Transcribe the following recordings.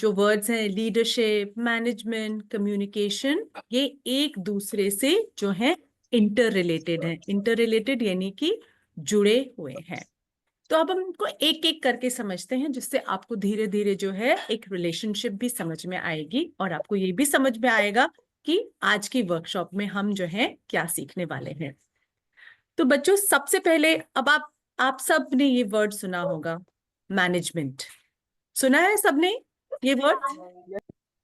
जो वर्ड्स हैं leadership, management, communication, ये एक दूसरे से जो है इंटर रिलेटेड है। इंटर रिलेटेड यानी कि जुड़े हुए हैं। तो अब हम इनको एक एक करके समझते हैं, जिससे आपको धीरे धीरे जो है एक रिलेशनशिप भी समझ में आएगी और आपको ये भी समझ में आएगा कि आज की वर्कशॉप में हम जो है क्या सीखने वाले हैं। तो बच्चों सबसे पहले अब आप सब ने ये वर्ड सुना होगा, मैनेजमेंट। सुना है सबने ये वर्ड?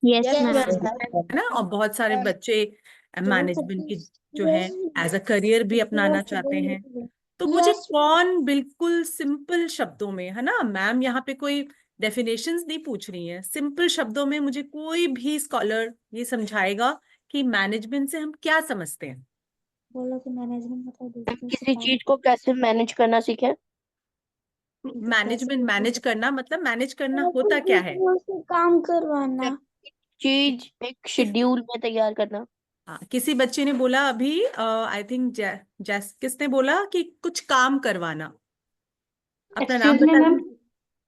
यस है मैम। ना? और बहुत सारे बच्चे मैनेजमेंट की जो है एज अ करियर भी अपनाना चाहते हैं। तो मुझे कौन बिल्कुल सिंपल शब्दों में, है ना मैम, यहाँ पे कोई डेफिनेशंस नहीं पूछ रही है, सिंपल शब्दों में मुझे कोई भी स्कॉलर ये समझाएगा कि मैनेजमेंट से हम क्या समझते हैं। बोलो कि मैनेजमेंट मतलब किसी चीज को कैसे मैनेज करना सीखे। मैनेजमेंट, मैनेज करना मतलब मैनेज करना होता क्या है? काम करवाना। चीज एक शेड्यूल में तैयार करना। हाँ, किसी बच्चे ने बोला अभी, आई थिंक किसने बोला कि कुछ काम करवाना। अपना नाम एक्सक्यूज मी बता मैम। दीजिए।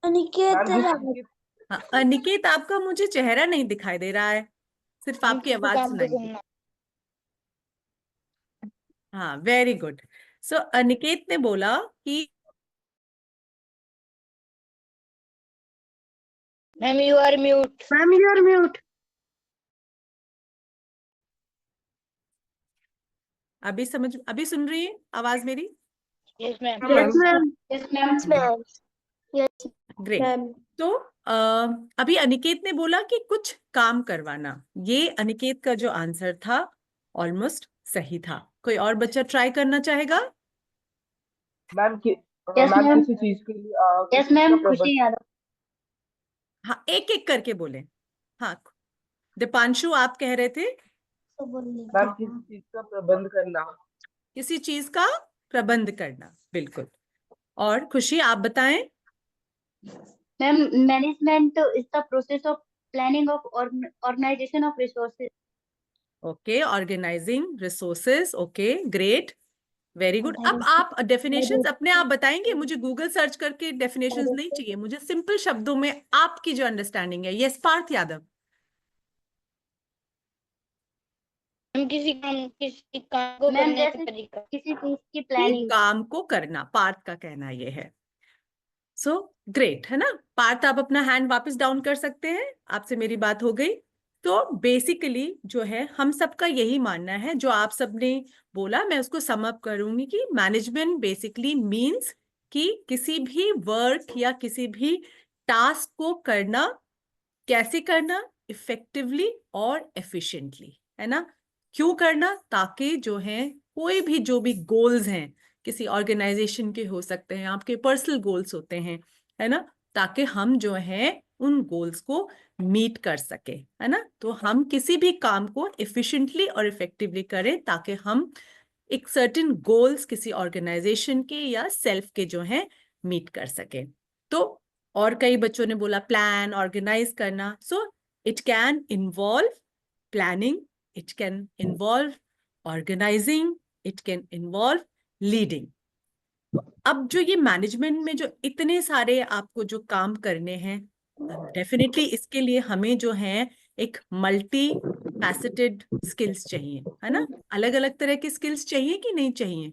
अनिकेत। हाँ, अनिकेत, आपका मुझे चेहरा नहीं दिखाई दे रहा है, सिर्फ आपकी आवाज सुनाई दे। हाँ, वेरी गुड। सो अनिकेत ने बोला कि ma'am you are mute. Ma'am you are mute. अभी सुन रही है आवाज मेरी? Yes ma'am. Yes ma'am. Yes ma'am. Yes great. Ma'am. तो अभी अनिकेत ने बोला कि कुछ काम करवाना। ये अनिकेत का जो आंसर था ऑलमोस्ट सही था। कोई और बच्चा ट्राई करना चाहेगा? Ma'am yes ma'am. किसी चीज के लिए यस मैम खुशी यादव। हाँ, एक एक करके बोले। हाँ, दीपांशु आप कह रहे थे तो बोलिए मैम किसी चीज का प्रबंध करना। किसी चीज का प्रबंध करना, बिल्कुल। और खुशी आप बताएं। Ma'am management is the process of planning of organisation of resources. Okay, organising resources. Okay, great, very good. अब आप डेफिनेशंस अपने आप बताएंगे, मुझे गूगल सर्च करके डेफिनेशंस नहीं चाहिए, मुझे सिंपल शब्दों में आपकी जो अंडरस्टैंडिंग है। यस, पार्थ यादव। हम किसी काम को मैम करने का जैसे तरीका। किसी चीज की कि प्लानिंग। काम को करना, पार्थ का कहना ये है। सो ग्रेट, है ना? पार्थ, आप अपना हैंड वापस डाउन कर सकते हैं, आपसे मेरी बात हो गई। तो बेसिकली जो है हम सबका यही मानना है, जो आप सबने बोला मैं उसको सम अप करूंगी कि मैनेजमेंट बेसिकली मींस कि किसी भी वर्क या किसी भी टास्क को करना, कैसे करना, इफेक्टिवली और एफिशिएंटली, है ना? क्यों करना? ताकि जो है कोई भी जो भी गोल्स हैं, किसी ऑर्गेनाइजेशन के हो सकते हैं, आपके पर्सनल गोल्स होते हैं, है ना, ताकि हम जो है उन गोल्स को मीट कर सके, है ना? तो हम किसी भी काम को एफिशिएंटली और इफेक्टिवली करें ताकि हम एक सर्टेन गोल्स किसी ऑर्गेनाइजेशन के या सेल्फ के जो है मीट कर सके। तो और कई बच्चों ने बोला प्लान, ऑर्गेनाइज करना। So it can involve planning, it can involve organising, it can involve leading. अब जो ये मैनेजमेंट में जो इतने सारे आपको जो काम करने हैं, डेफिनेटली इसके लिए हमें जो है एक मल्टी फैसेटेड स्किल्स चाहिए, है ना? अलग अलग तरह की स्किल्स चाहिए कि नहीं चाहिए?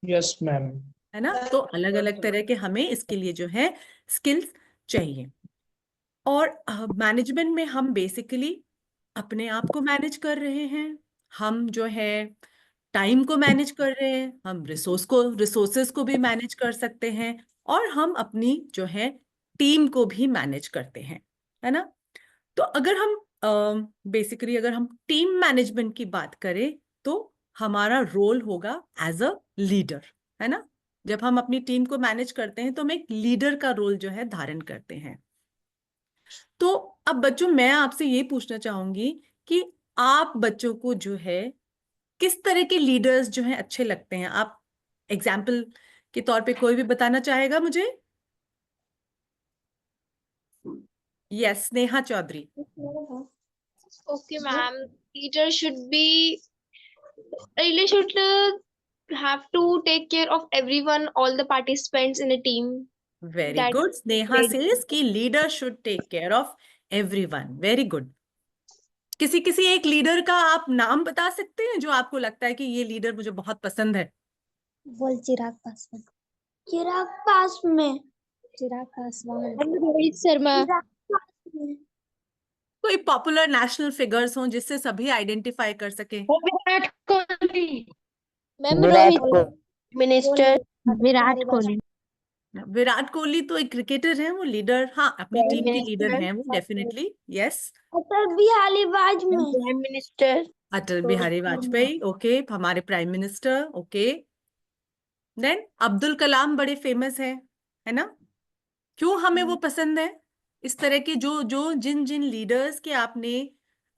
Yes ma'am. है ना? तो अलग अलग तरह के हमें इसके लिए जो है स्किल्स चाहिए। और मैनेजमेंट में हम बेसिकली अपने आप को मैनेज कर रहे हैं, हम जो है टाइम को मैनेज कर रहे हैं, हम रिसोर्सेस को भी मैनेज कर सकते हैं, और हम अपनी जो है टीम को भी मैनेज करते हैं, है ना? तो अगर हम बेसिकली अगर हम टीम मैनेजमेंट की बात करें तो हमारा रोल होगा एज अ लीडर, है ना? जब हम अपनी टीम को मैनेज करते हैं तो हम एक लीडर का रोल जो है धारण करते हैं। तो अब बच्चों मैं आपसे ये पूछना चाहूंगी कि आप बच्चों को जो है किस तरह के लीडर्स जो हैं अच्छे लगते हैं? आप एग्जाम्पल के तौर पे कोई भी बताना चाहेगा मुझे? Yes, Sneha Chaudhary. Okay, ma'am. Leader really should have to take care of everyone, all the participants in a team. Very That good. Sneha great. Says कि leader should take care of everyone. Very good. किसी किसी एक leader का आप नाम बता सकते हैं जो आपको लगता है कि ये लीडर मुझे बहुत पसंद है? बोल चिराग पासवान. चिराग पासवान. चिराग पासवान. रोहित शर्मा. चिराग पासवान. कोई पॉपुलर नेशनल फिगर्स हों जिससे सभी आइडेंटिफाई कर सके. विराट कोहली. Ma'am Virat Rohit minister. विराट कोहली. विराट कोहली तो एक क्रिकेटर हैं, वो लीडर, हाँ, अपनी Prime टीम के लीडर Minister. हैं वो, definitely. Yes. Atal Bihari Vajpayee. Prime minister. Atal Bihari Vajpayee. Okay. हमारे prime minister. Okay. Then Abdul Kalam बड़े फेमस है ना? क्यों हमें वो पसंद है? इस तरह के जो जो जिन जिन लीडर्स के आपने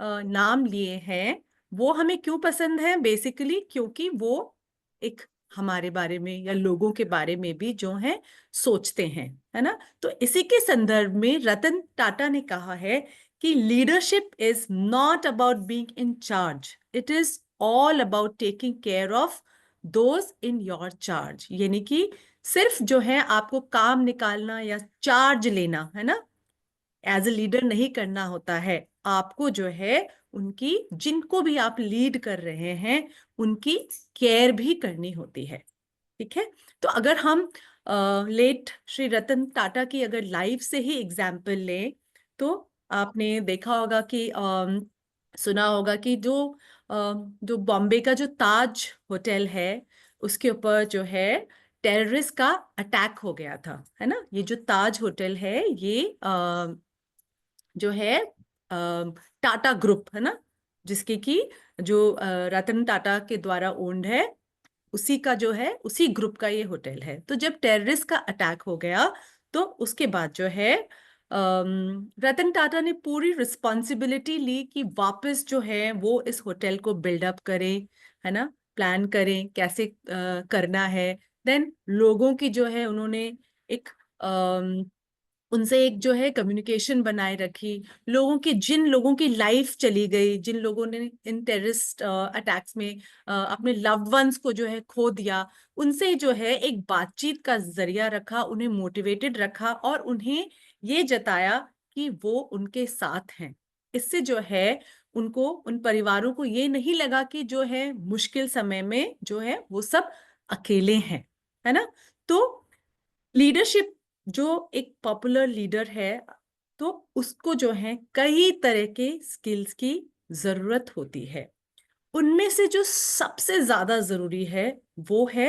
नाम लिए हैं वो हमें क्यों पसंद है? बेसिकली क्योंकि वो एक हमारे बारे में या लोगों के बारे में भी जो है सोचते हैं, है ना? तो इसी के संदर्भ में रतन टाटा ने कहा है कि leadership is not about being in charge, it is all about taking care of those in your charge. यानी कि सिर्फ जो है आपको काम निकालना या चार्ज लेना, है ना, एज ए लीडर नहीं करना होता है. आपको जो है उनकी, जिनको भी आप लीड कर रहे हैं, उनकी केयर भी करनी होती है. ठीक है. तो अगर हम लेट श्री रतन टाटा की अगर लाइफ से ही एग्जाम्पल लें तो आपने देखा होगा कि सुना होगा कि जो बॉम्बे का जो ताज होटल है उसके ऊपर जो है टेररिस्ट का अटैक हो गया था, है ना? ये जो ताज होटल है ये जो है टाटा ग्रुप, है ना, जिसके की जो रतन टाटा के द्वारा ओन्ड है, उसी का जो है, उसी ग्रुप का ये होटल है. तो जब टेररिस्ट का अटैक हो गया तो उसके बाद जो है रतन टाटा ने पूरी रिस्पॉन्सिबिलिटी ली कि वापस जो है वो इस होटल को बिल्डअप करें, है ना, प्लान करें कैसे करना है. देन लोगों की जो है उन्होंने एक उनसे एक जो है कम्युनिकेशन बनाए रखी. लोगों की, जिन लोगों की लाइफ चली गई, जिन लोगों ने इन टेररिस्ट अटैक्स में अपने लव्ड वंस को जो है खो दिया, उनसे जो है एक बातचीत का जरिया रखा, उन्हें मोटिवेटेड रखा और उन्हें ये जताया कि वो उनके साथ हैं. इससे जो है उनको, उन परिवारों को ये नहीं लगा कि जो है मुश्किल समय में जो है वो सब अकेले हैं, है ना? तो लीडरशिप, जो एक पॉपुलर लीडर है तो उसको जो है कई तरह के स्किल्स की जरूरत होती है. उनमें से जो सबसे ज्यादा जरूरी है वो है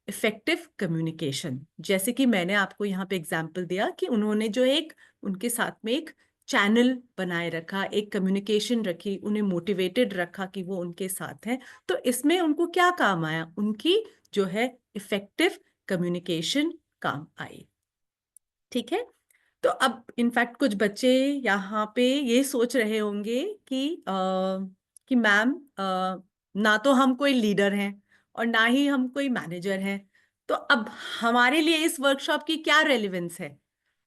इफेक्टिव कम्युनिकेशन. जैसे कि मैंने आपको यहाँ पे एग्जाम्पल दिया कि उन्होंने जो एक, उनके साथ में एक चैनल बनाए रखा, एक कम्युनिकेशन रखी, उन्हें मोटिवेटेड रखा कि वो उनके साथ हैं. तो इसमें उनको क्या काम आया? उनकी जो है इफेक्टिव कम्युनिकेशन काम आई. ठीक है. तो अब इनफैक्ट कुछ बच्चे यहाँ पे ये सोच रहे होंगे कि मैम ना तो हम कोई लीडर हैं और ना ही हम कोई मैनेजर हैं, तो अब हमारे लिए इस वर्कशॉप की क्या रेलेवेंस है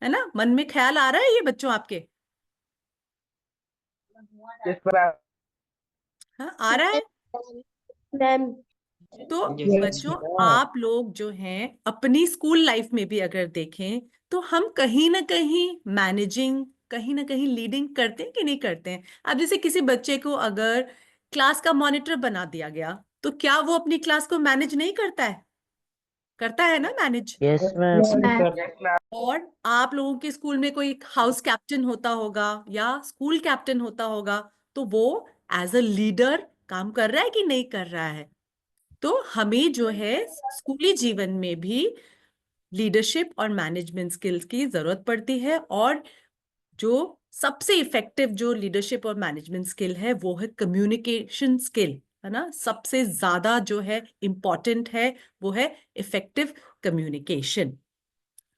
ना? मन में ख्याल आ रहा है ये बच्चों आपके? Yes, ma'am. हाँ, आ रहा है. मैम. तो Yes, बच्चों, ma'am. आप लोग जो हैं अपनी स्कूल लाइफ में भी अगर देखें तो हम कहीं ना कहीं मैनेजिंग, कहीं ना कहीं लीडिंग करते हैं कि नहीं करते हैं? अब जैसे किसी बच्चे को अगर क्लास का मॉनिटर बना दिया गया तो क्या वो अपनी क्लास को मैनेज नहीं करता है? करता है ना manage. Yes, ma'am. Yes, ma'am. और आप लोगों के स्कूल में कोई हाउस कैप्टन होता होगा या स्कूल कैप्टन होता होगा, तो वो एज अ लीडर काम कर रहा है कि नहीं कर रहा है? तो हमें जो है स्कूली जीवन में भी लीडरशिप और मैनेजमेंट स्किल्स की जरूरत पड़ती है. और जो सबसे इफेक्टिव जो लीडरशिप और मैनेजमेंट स्किल है वो है कम्युनिकेशन स्किल, है ना? सबसे ज्यादा जो है इम्पॉर्टेंट है वो है इफेक्टिव कम्युनिकेशन.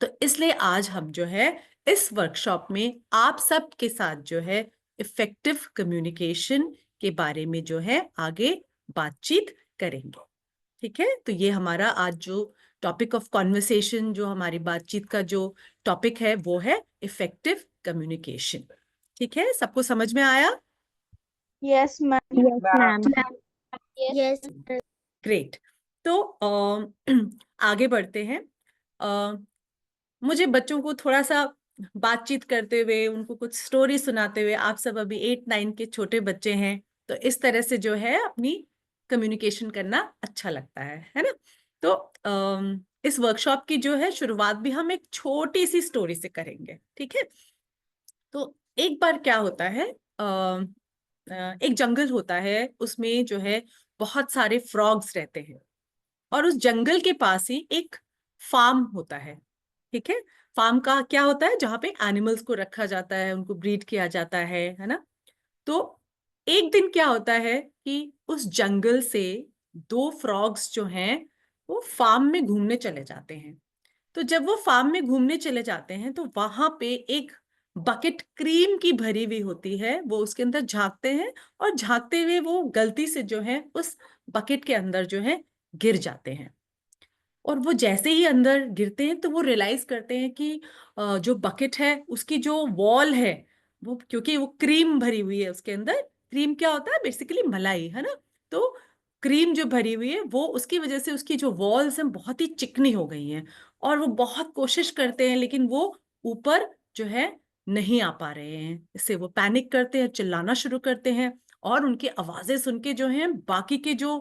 तो इसलिए आज हम जो है इस वर्कशॉप में आप सब के साथ जो है इफेक्टिव कम्युनिकेशन के बारे में जो है आगे बातचीत करेंगे. ठीक है. तो ये हमारा आज जो टॉपिक ऑफ कॉन्वर्सेशन, जो हमारी बातचीत का जो टॉपिक है वो है इफेक्टिव कम्युनिकेशन. ठीक है. सबको समझ में आया? Yes ma'am. Ma'am. Yes. Great. तो आगे बढ़ते हैं. मुझे बच्चों को थोड़ा सा बातचीत करते हुए, उनको कुछ स्टोरी सुनाते हुए, आप सब अभी 8-9 के छोटे बच्चे हैं, तो इस तरह से जो है अपनी कम्युनिकेशन करना अच्छा लगता है ना। तो इस वर्कशॉप की जो है शुरुआत भी हम एक छोटी सी स्टोरी से करेंगे, ठीक है। तो एक बार क्या होता है, एक जंगल होता है, उसमें जो है बहुत सारे फ्रॉग्स रहते हैं, और उस जंगल के पास ही एक फार्म होता है, ठीक है। फार्म का क्या होता है, जहां पे एनिमल्स को रखा जाता है, उनको ब्रीड किया जाता है ना। तो एक दिन क्या होता है कि उस जंगल से 2 फ्रॉग्स जो हैं वो फार्म में घूमने चले जाते हैं। तो जब वो फार्म में घूमने चले जाते हैं तो वहां पे एक बकेट क्रीम की भरी हुई होती है, वो उसके अंदर झांकते हैं, और झांकते हुए वो गलती से जो है उस बकेट के अंदर जो है गिर जाते हैं। और वो जैसे ही अंदर गिरते हैं तो वो रियलाइज करते हैं कि जो बकेट है उसकी जो वॉल है, वो क्योंकि वो क्रीम भरी हुई है उसके अंदर, क्रीम क्या होता है, बेसिकली मलाई, है ना। तो क्रीम जो भरी हुई है वो उसकी वजह से उसकी जो वॉल्स हैं बहुत ही चिकनी हो गई हैं, और वो बहुत कोशिश करते हैं लेकिन वो ऊपर जो है नहीं आ पा रहे हैं। इससे वो पैनिक करते हैं, चिल्लाना शुरू करते हैं, और उनकी आवाजें सुन के जो है बाकी के जो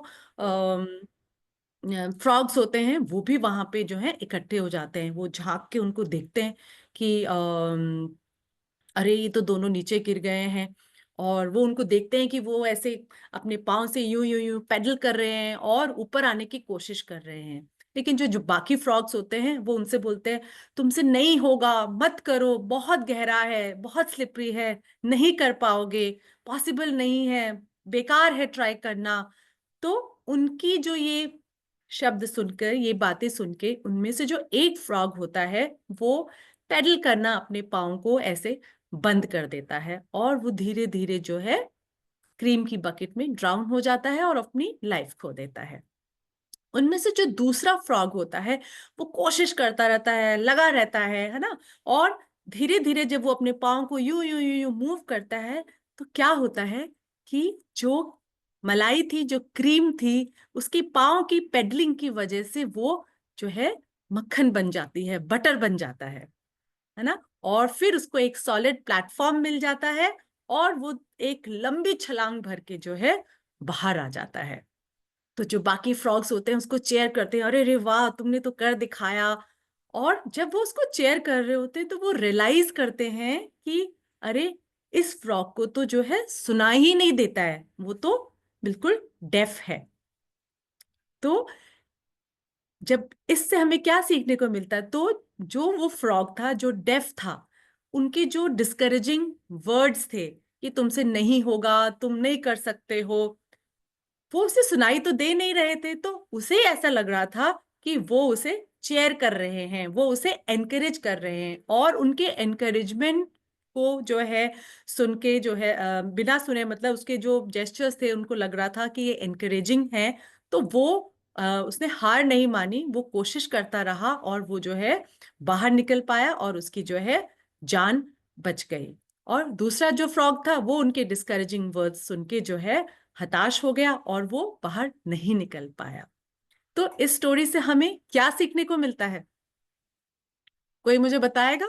फ्रॉग्स होते हैं वो भी वहां पे जो है इकट्ठे हो जाते हैं। वो झांक के उनको देखते हैं कि अरे ये तो दोनों नीचे गिर गए हैं, और वो उनको देखते हैं कि वो ऐसे अपने पाँव से यूं यूं यूं पेडल कर रहे हैं और ऊपर आने की कोशिश कर रहे हैं। लेकिन जो जो बाकी फ्रॉग्स होते हैं वो उनसे बोलते हैं, तुमसे नहीं होगा, मत करो, बहुत गहरा है, बहुत स्लिपरी है, नहीं कर पाओगे, पॉसिबल नहीं है, बेकार है ट्राई करना। तो उनकी जो ये शब्द सुनकर, ये बातें सुन के, उनमें से जो एक फ्रॉग होता है वो पेडल करना अपने पाँव को ऐसे बंद कर देता है, और वो धीरे धीरे जो है क्रीम की बकेट में ड्राउन हो जाता है और अपनी लाइफ खो देता है। उनमें से जो दूसरा फ्रॉग होता है वो कोशिश करता रहता है, लगा रहता है ना। और धीरे धीरे जब वो अपने पाँव को यूं यूं यूं यूं मूव करता है तो क्या होता है कि जो मलाई थी, जो क्रीम थी, उसकी पाँव की पेडलिंग की वजह से वो जो है मक्खन बन जाती है, बटर बन जाता है ना। और फिर उसको एक सॉलिड प्लेटफॉर्म मिल जाता है, और वो एक लंबी छलांग भर के जो है बाहर आ जाता है। तो जो बाकी फ्रॉग्स होते हैं उसको चेयर करते हैं, अरे रे वाह तुमने तो कर दिखाया। और जब वो उसको चेयर कर रहे होते हैं तो वो रियलाइज करते हैं कि अरे इस फ्रॉग को तो जो है सुनाई ही नहीं देता है, वो तो बिल्कुल डेफ है। तो जब इससे हमें क्या सीखने को मिलता है, तो जो वो फ्रॉग था जो डेफ था, उनके जो डिस्करेजिंग वर्ड्स थे कि तुमसे नहीं होगा, तुम नहीं कर सकते हो, वो उसे सुनाई तो दे नहीं रहे थे। तो उसे ऐसा लग रहा था कि वो उसे चेयर कर रहे हैं, वो उसे एनकरेज कर रहे हैं, और उनके एनकरेजमेंट को जो है सुन के जो है बिना सुने, मतलब उसके जो जेस्चर्स थे उनको लग रहा था कि ये एनकरेजिंग है। तो वो उसने हार नहीं मानी, वो कोशिश करता रहा, और वो जो है बाहर निकल पाया, और उसकी जो है जान बच गई। और दूसरा जो फ्रॉग था वो उनके डिस्करेजिंग वर्ड्स सुन के जो है हताश हो गया, और वो बाहर नहीं निकल पाया। तो इस स्टोरी से हमें क्या सीखने को मिलता है, कोई मुझे बताएगा?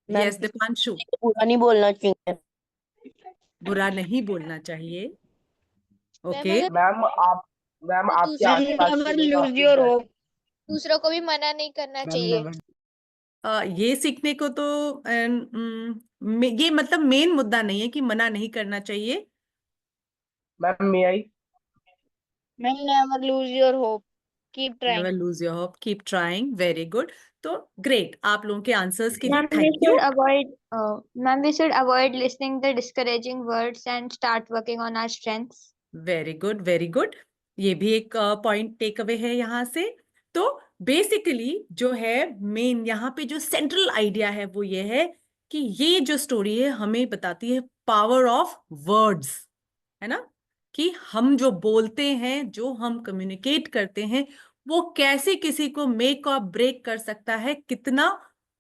Ma'am yes Deepanshu. बुरा नहीं बोलना चाहिए। बुरा नहीं बोलना चाहिए, मैम ओके। अगर मैम तो आपके दूसरे आसपास के never लोग lose आपकी your इज्जत। hope. दूसरों को भी मना नहीं करना चाहिए। ये सीखने को तो ये मतलब मेन मुद्दा नहीं है कि मना नहीं करना चाहिए। Ma'am may I. Ma'am, never lose your hope. Keep never trying. Lose your hope, keep trying, very good. तो ग्रेट, आप लोगों के आंसर्स के लिए Ma'am, thank you. we should avoid listening the discouraging words and start working on our strengths. Very good, very good. ये भी एक point take away है यहाँ से। तो बेसिकली जो है मेन यहाँ पे जो सेंट्रल आइडिया है वो ये है कि ये जो स्टोरी है हमें बताती है पावर ऑफ वर्ड्स, है ना। कि हम जो बोलते हैं, जो हम कम्युनिकेट करते हैं, वो कैसे किसी को मेक और ब्रेक कर सकता है, कितना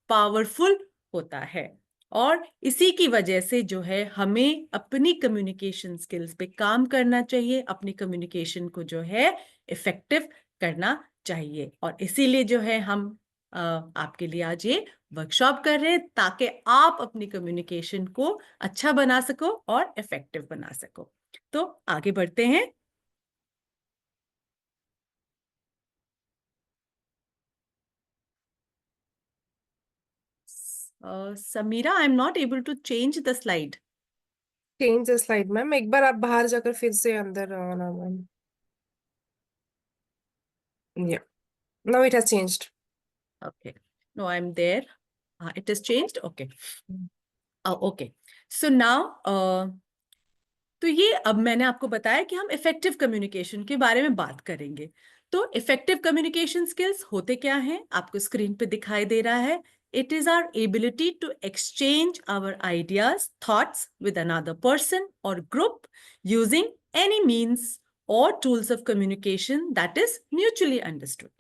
पावरफुल होता है। और इसी की वजह से जो है हमें अपनी कम्युनिकेशन स्किल्स पे काम करना चाहिए, अपनी कम्युनिकेशन को जो है इफेक्टिव करना चाहिए। और इसीलिए जो है हम आपके लिए आज ये वर्कशॉप कर रहे हैं, ताकि आप अपनी कम्युनिकेशन को अच्छा बना सको और इफेक्टिव बना सको। तो आगे बढ़ते हैं। Samira, I am not able to change the slide. Change the slide ma'am, एक बार आप बाहर जाकर फिर से अंदर आना मैम। या now it has changed. Okay, no, I'm there. It has changed. Okay. Okay. So now, तो ये अब मैंने आपको बताया कि हम इफेक्टिव कम्युनिकेशन के बारे में बात करेंगे। तो इफेक्टिव कम्युनिकेशन स्किल्स होते क्या हैं, आपको स्क्रीन पे दिखाई दे रहा है। It is our ability to exchange our ideas, thoughts with another person or group using any means or tools of communication that is mutually understood.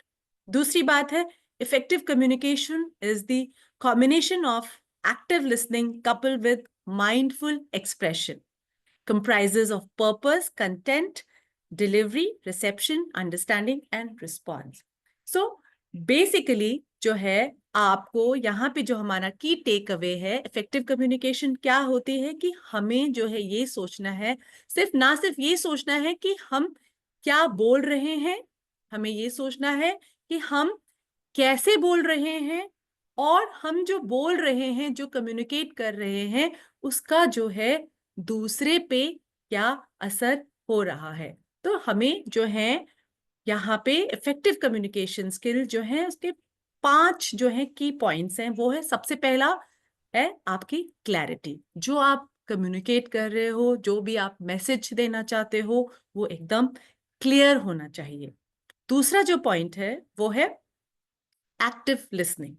दूसरी बात है, effective communication is the combination of active listening coupled with mindful expression, comprises of purpose, content, delivery, reception, understanding and response. So basically जो है आपको यहाँ पे जो हमारा की टेक अवे है, इफेक्टिव कम्युनिकेशन क्या होती है कि हमें जो है ये सोचना है, सिर्फ ये सोचना है कि हम क्या बोल रहे हैं, हमें ये सोचना है कि हम कैसे बोल रहे हैं, और हम जो बोल रहे हैं, जो कम्युनिकेट कर रहे हैं, उसका जो है दूसरे पे क्या असर हो रहा है। तो हमें जो है यहाँ पे इफेक्टिव कम्युनिकेशन स्किल जो है उसके 5 जो है की पॉइंट्स हैं। वो है, सबसे पहला है आपकी क्लैरिटी। जो आप कम्युनिकेट कर रहे हो, जो भी आप मैसेज देना चाहते हो, वो एकदम क्लियर होना चाहिए। दूसरा जो पॉइंट है वो है एक्टिव लिसनिंग,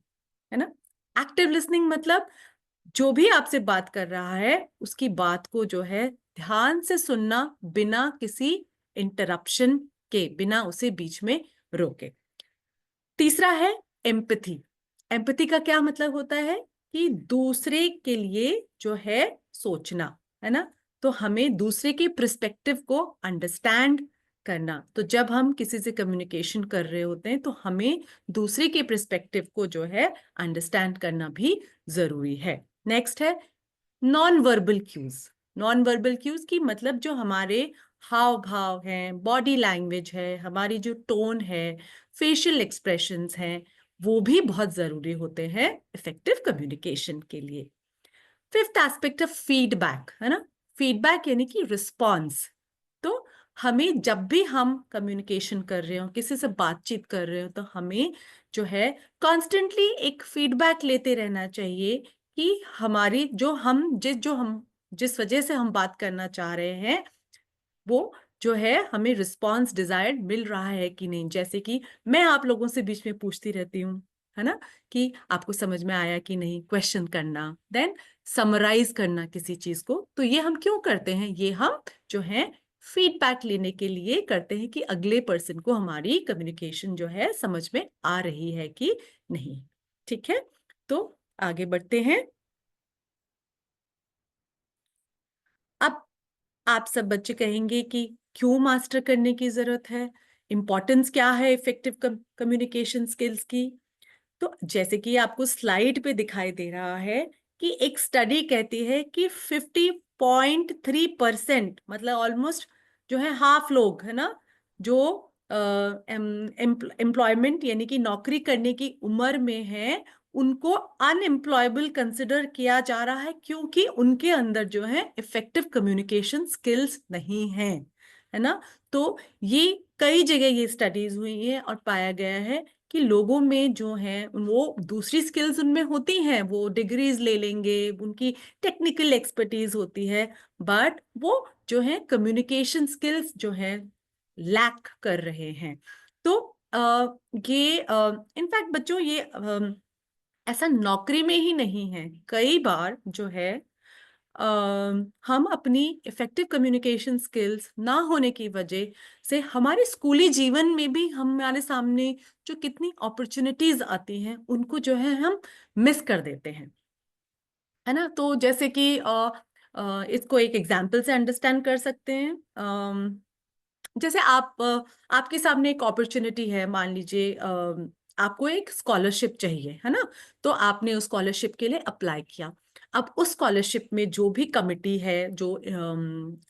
है ना। एक्टिव लिसनिंग मतलब जो भी आपसे बात कर रहा है उसकी बात को जो है ध्यान से सुनना, बिना किसी इंटरप्शन के, बिना उसे बीच में रोके। तीसरा है एम्पैथी। एम्पैथी का क्या मतलब होता है कि दूसरे के लिए जो है सोचना, है ना। तो हमें दूसरे के पर्सपेक्टिव को अंडरस्टैंड करना। तो जब हम किसी से कम्युनिकेशन कर रहे होते हैं तो हमें दूसरे के पर्सपेक्टिव को जो है अंडरस्टैंड करना भी जरूरी है। नेक्स्ट है non verbal cues. Non verbal cues की मतलब जो हमारे हाव भाव हैं, बॉडी लैंग्वेज है, हमारी जो टोन है, फेशियल एक्सप्रेशंस हैं, वो भी बहुत जरूरी होते हैं इफेक्टिव कम्युनिकेशन के लिए। फिफ्थ एस्पेक्ट ऑफ फीडबैक, है ना। फीडबैक यानी कि रिस्पॉन्स। तो हमें जब भी हम कम्युनिकेशन कर रहे हो, किसी से बातचीत कर रहे हो, तो हमें जो है कॉन्स्टेंटली एक फीडबैक लेते रहना चाहिए कि हमारी जो हम जिस वजह से हम बात करना चाह रहे हैं, वो जो है हमें रिस्पॉन्स डिजायर्ड मिल रहा है कि नहीं। जैसे कि मैं आप लोगों से बीच में पूछती रहती हूँ, है ना, कि आपको समझ में आया कि नहीं, क्वेश्चन करना, देन समराइज करना किसी चीज को। तो ये हम क्यों करते हैं, ये हम जो है फीडबैक लेने के लिए करते हैं कि अगले पर्सन को हमारी कम्युनिकेशन जो है समझ में आ रही है कि नहीं। ठीक है, तो आगे बढ़ते हैं। अब आप सब बच्चे कहेंगे कि क्यों मास्टर करने की जरूरत है, इंपॉर्टेंस क्या है इफेक्टिव कम्युनिकेशन स्किल्स की। तो जैसे कि आपको स्लाइड पे दिखाई दे रहा है कि एक स्टडी कहती है कि 50.3%, मतलब ऑलमोस्ट जो है हाफ लोग, है ना, जो एम्प्लॉयमेंट यानी कि नौकरी करने की उम्र में है, उनको अनएम्प्लॉयबल कंसिडर किया जा रहा है, क्योंकि उनके अंदर जो है इफेक्टिव कम्युनिकेशन स्किल्स नहीं है, है ना। तो ये कई जगह ये स्टडीज हुई है और पाया गया है कि लोगों में जो है वो दूसरी स्किल्स उनमें होती हैं, वो डिग्रीज ले लेंगे, उनकी टेक्निकल एक्सपर्टीज होती है, बट वो जो है कम्युनिकेशन स्किल्स जो है लैक कर रहे हैं। तो ये इनफैक्ट बच्चों, ये ऐसा नौकरी में ही नहीं है, कई बार जो है हम अपनी इफेक्टिव कम्युनिकेशन स्किल्स ना होने की वजह से हमारे स्कूली जीवन में भी हमारे सामने जो कितनी अपॉर्चुनिटीज आती हैं, उनको जो है हम मिस कर देते हैं, है ना। तो जैसे कि इसको एक एग्जाम्पल से अंडरस्टैंड कर सकते हैं। जैसे आपके सामने एक अपॉर्चुनिटी है, मान लीजिए आपको एक स्कॉलरशिप चाहिए, है ना। तो आपने उस स्कॉलरशिप के लिए अप्लाई किया। अब उस स्कॉलरशिप में जो भी कमिटी है जो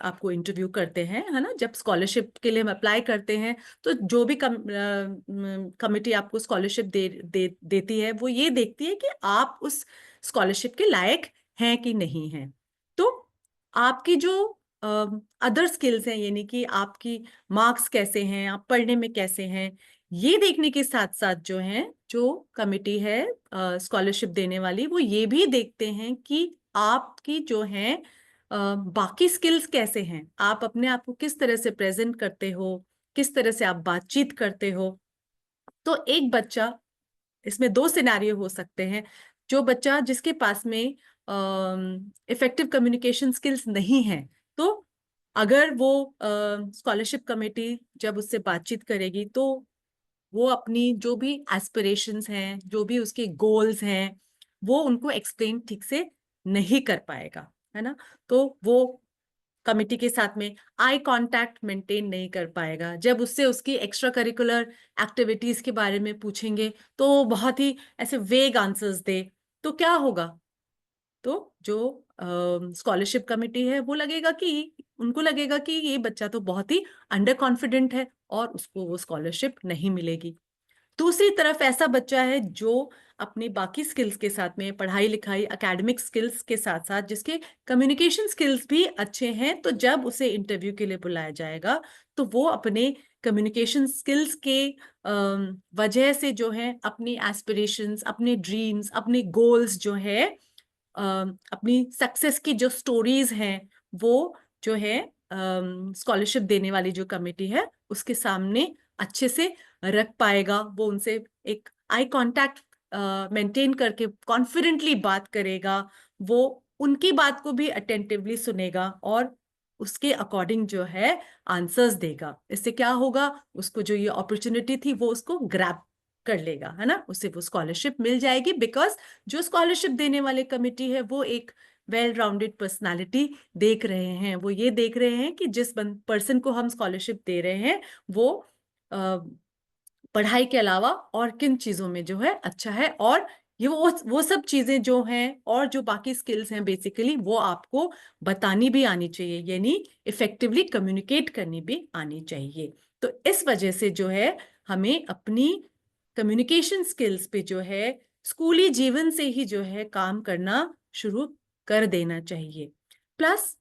आपको इंटरव्यू करते हैं, है ना, जब स्कॉलरशिप के लिए हम अप्लाई करते हैं तो जो भी कमिटी आपको स्कॉलरशिप देती है वो ये देखती है कि आप उस स्कॉलरशिप के लायक हैं कि नहीं हैं। तो आपकी जो अदर स्किल्स हैं, यानी कि आपकी मार्क्स कैसे हैं, आप पढ़ने में कैसे हैं, ये देखने के साथ साथ जो है, जो कमिटी है स्कॉलरशिप देने वाली, वो ये भी देखते हैं कि आपकी जो है बाकी स्किल्स कैसे हैं, आप अपने आप को किस तरह से प्रेजेंट करते हो, किस तरह से आप बातचीत करते हो। तो एक बच्चा, इसमें दो सिनेरियो हो सकते हैं। जो बच्चा जिसके पास में इफेक्टिव कम्युनिकेशन स्किल्स नहीं है, तो अगर वो स्कॉलरशिप कमेटी जब उससे बातचीत करेगी तो वो अपनी जो भी एस्पिरेशंस हैं, जो भी उसके गोल्स हैं, वो उनको एक्सप्लेन ठीक से नहीं कर पाएगा, है ना। तो वो कमिटी के साथ में आई कांटेक्ट मेंटेन नहीं कर पाएगा। जब उससे उसकी एक्स्ट्रा करिकुलर एक्टिविटीज के बारे में पूछेंगे तो वो बहुत ही ऐसे वेग आंसर्स दे, तो क्या होगा। तो जो स्कॉलरशिप कमेटी है वो उनको लगेगा कि ये बच्चा तो बहुत ही अंडर कॉन्फिडेंट है और उसको वो स्कॉलरशिप नहीं मिलेगी। दूसरी तरफ ऐसा बच्चा है जो अपनी बाकी स्किल्स के साथ में, पढ़ाई लिखाई एकेडमिक स्किल्स के साथ साथ जिसके कम्युनिकेशन स्किल्स भी अच्छे हैं, तो जब उसे इंटरव्यू के लिए बुलाया जाएगा तो वो अपने कम्युनिकेशन स्किल्स के वजह से जो है अपनी एस्पिरेशंस, अपने ड्रीम्स, अपने गोल्स जो है, अपनी सक्सेस की जो स्टोरीज हैं, वो जो है स्कॉलरशिप देने वाली जो कमेटी है उसके सामने अच्छे से रख पाएगा। वो उनसे एक आई कांटेक्ट मेंटेन करके कॉन्फिडेंटली बात करेगा, वो उनकी बात को भी अटेंटिवली सुनेगा और उसके अकॉर्डिंग जो है आंसर्स देगा। इससे क्या होगा, उसको जो ये अपॉर्चुनिटी थी वो उसको ग्रैब कर लेगा, है ना, उसे वो स्कॉलरशिप मिल जाएगी। बिकॉज जो स्कॉलरशिप देने वाले कमिटी है वो एक वेल राउंडेड पर्सनालिटी देख रहे हैं। वो ये देख रहे हैं कि जिस पर्सन को हम स्कॉलरशिप दे रहे हैं वो पढ़ाई के अलावा और किन चीजों में जो है अच्छा है, और ये वो सब चीजें जो हैं और जो बाकी स्किल्स हैं बेसिकली वो आपको बतानी भी आनी चाहिए, यानी इफेक्टिवली कम्युनिकेट करनी भी आनी चाहिए। तो इस वजह से जो है हमें अपनी कम्युनिकेशन स्किल्स पे जो है स्कूली जीवन से ही जो है काम करना शुरू कर देना चाहिए। प्लस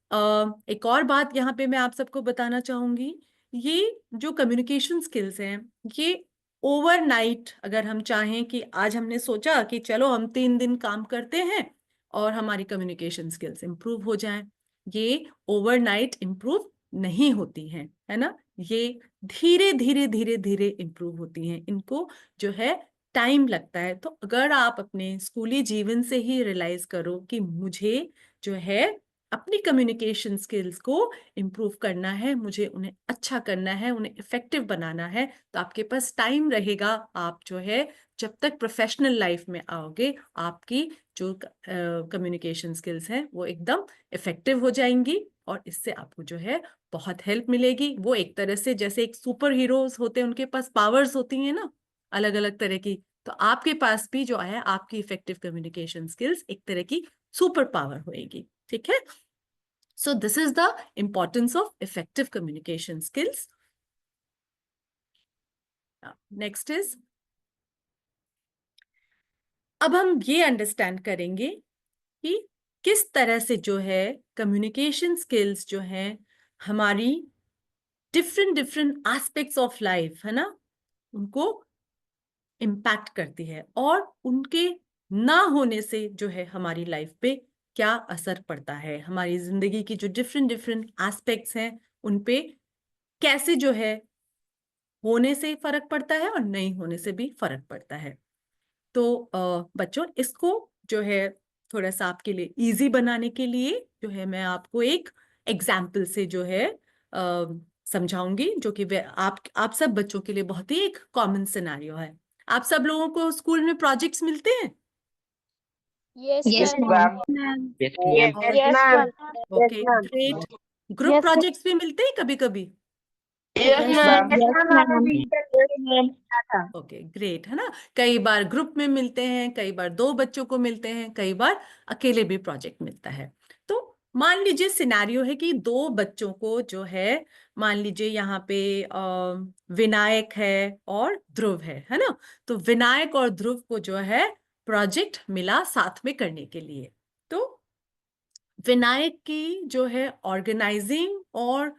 एक और बात यहाँ पे मैं आप सबको बताना चाहूंगी, ये जो कम्युनिकेशन स्किल्स हैं ये ओवरनाइट, अगर हम चाहें कि आज हमने सोचा कि चलो हम 3 दिन काम करते हैं और हमारी कम्युनिकेशन स्किल्स इंप्रूव हो जाएं, ये ओवरनाइट इंप्रूव नहीं होती हैं, है ना। ये धीरे धीरे धीरे धीरे इंप्रूव होती हैं, इनको जो है टाइम लगता है। तो अगर आप अपने स्कूली जीवन से ही रियलाइज करो कि मुझे जो है अपनी कम्युनिकेशन स्किल्स को इम्प्रूव करना है, मुझे उन्हें अच्छा करना है, उन्हें इफेक्टिव बनाना है, तो आपके पास टाइम रहेगा। आप जो है जब तक प्रोफेशनल लाइफ में आओगे आपकी जो कम्युनिकेशन स्किल्स हैं वो एकदम इफेक्टिव हो जाएंगी और इससे आपको जो है बहुत हेल्प मिलेगी। वो एक तरह से जैसे एक सुपर हीरोज होते हैं, उनके पास पावर्स होती हैं ना अलग अलग तरह की, तो आपके पास भी जो है आपकी इफेक्टिव कम्युनिकेशन स्किल्स एक तरह की सुपर पावर होएगी। ठीक है। So this is the importance of effective communication skills. Next is, अब हम ये अंडरस्टैंड करेंगे कि किस तरह से जो है कम्युनिकेशन स्किल्स जो है हमारी different different aspects of life, है ना, उनको इम्पैक्ट करती है और उनके ना होने से जो है हमारी लाइफ पे क्या असर पड़ता है, हमारी जिंदगी की जो डिफरेंट डिफरेंट एस्पेक्ट्स हैं उन पे कैसे जो है होने से फर्क पड़ता है और नहीं होने से भी फर्क पड़ता है। तो बच्चों इसको जो है थोड़ा सा आपके लिए इजी बनाने के लिए जो है मैं आपको एक एग्जाम्पल से जो है समझाऊंगी, जो कि आप सब बच्चों के लिए बहुत ही एक कॉमन सिनेरियो है। आप सब लोगों को स्कूल में प्रोजेक्ट्स मिलते हैं? Yes, Yes, ma'am. ma'am. और Yes, ma'am. ma'am. Okay great. Group Yes, projects भी मिलते हैं कभी कभी? Yes, ma'am. ओके ग्रेट, है ना। कई बार ग्रुप में मिलते हैं, कई बार दो बच्चों को मिलते हैं, कई बार अकेले भी प्रोजेक्ट मिलता है। तो मान लीजिए सिनेरियो है कि दो बच्चों को जो है, मान लीजिए यहाँ पे विनायक है और ध्रुव है ना। तो विनायक और ध्रुव को जो है प्रोजेक्ट मिला साथ में करने के लिए। तो विनायक की जो है ऑर्गेनाइजिंग और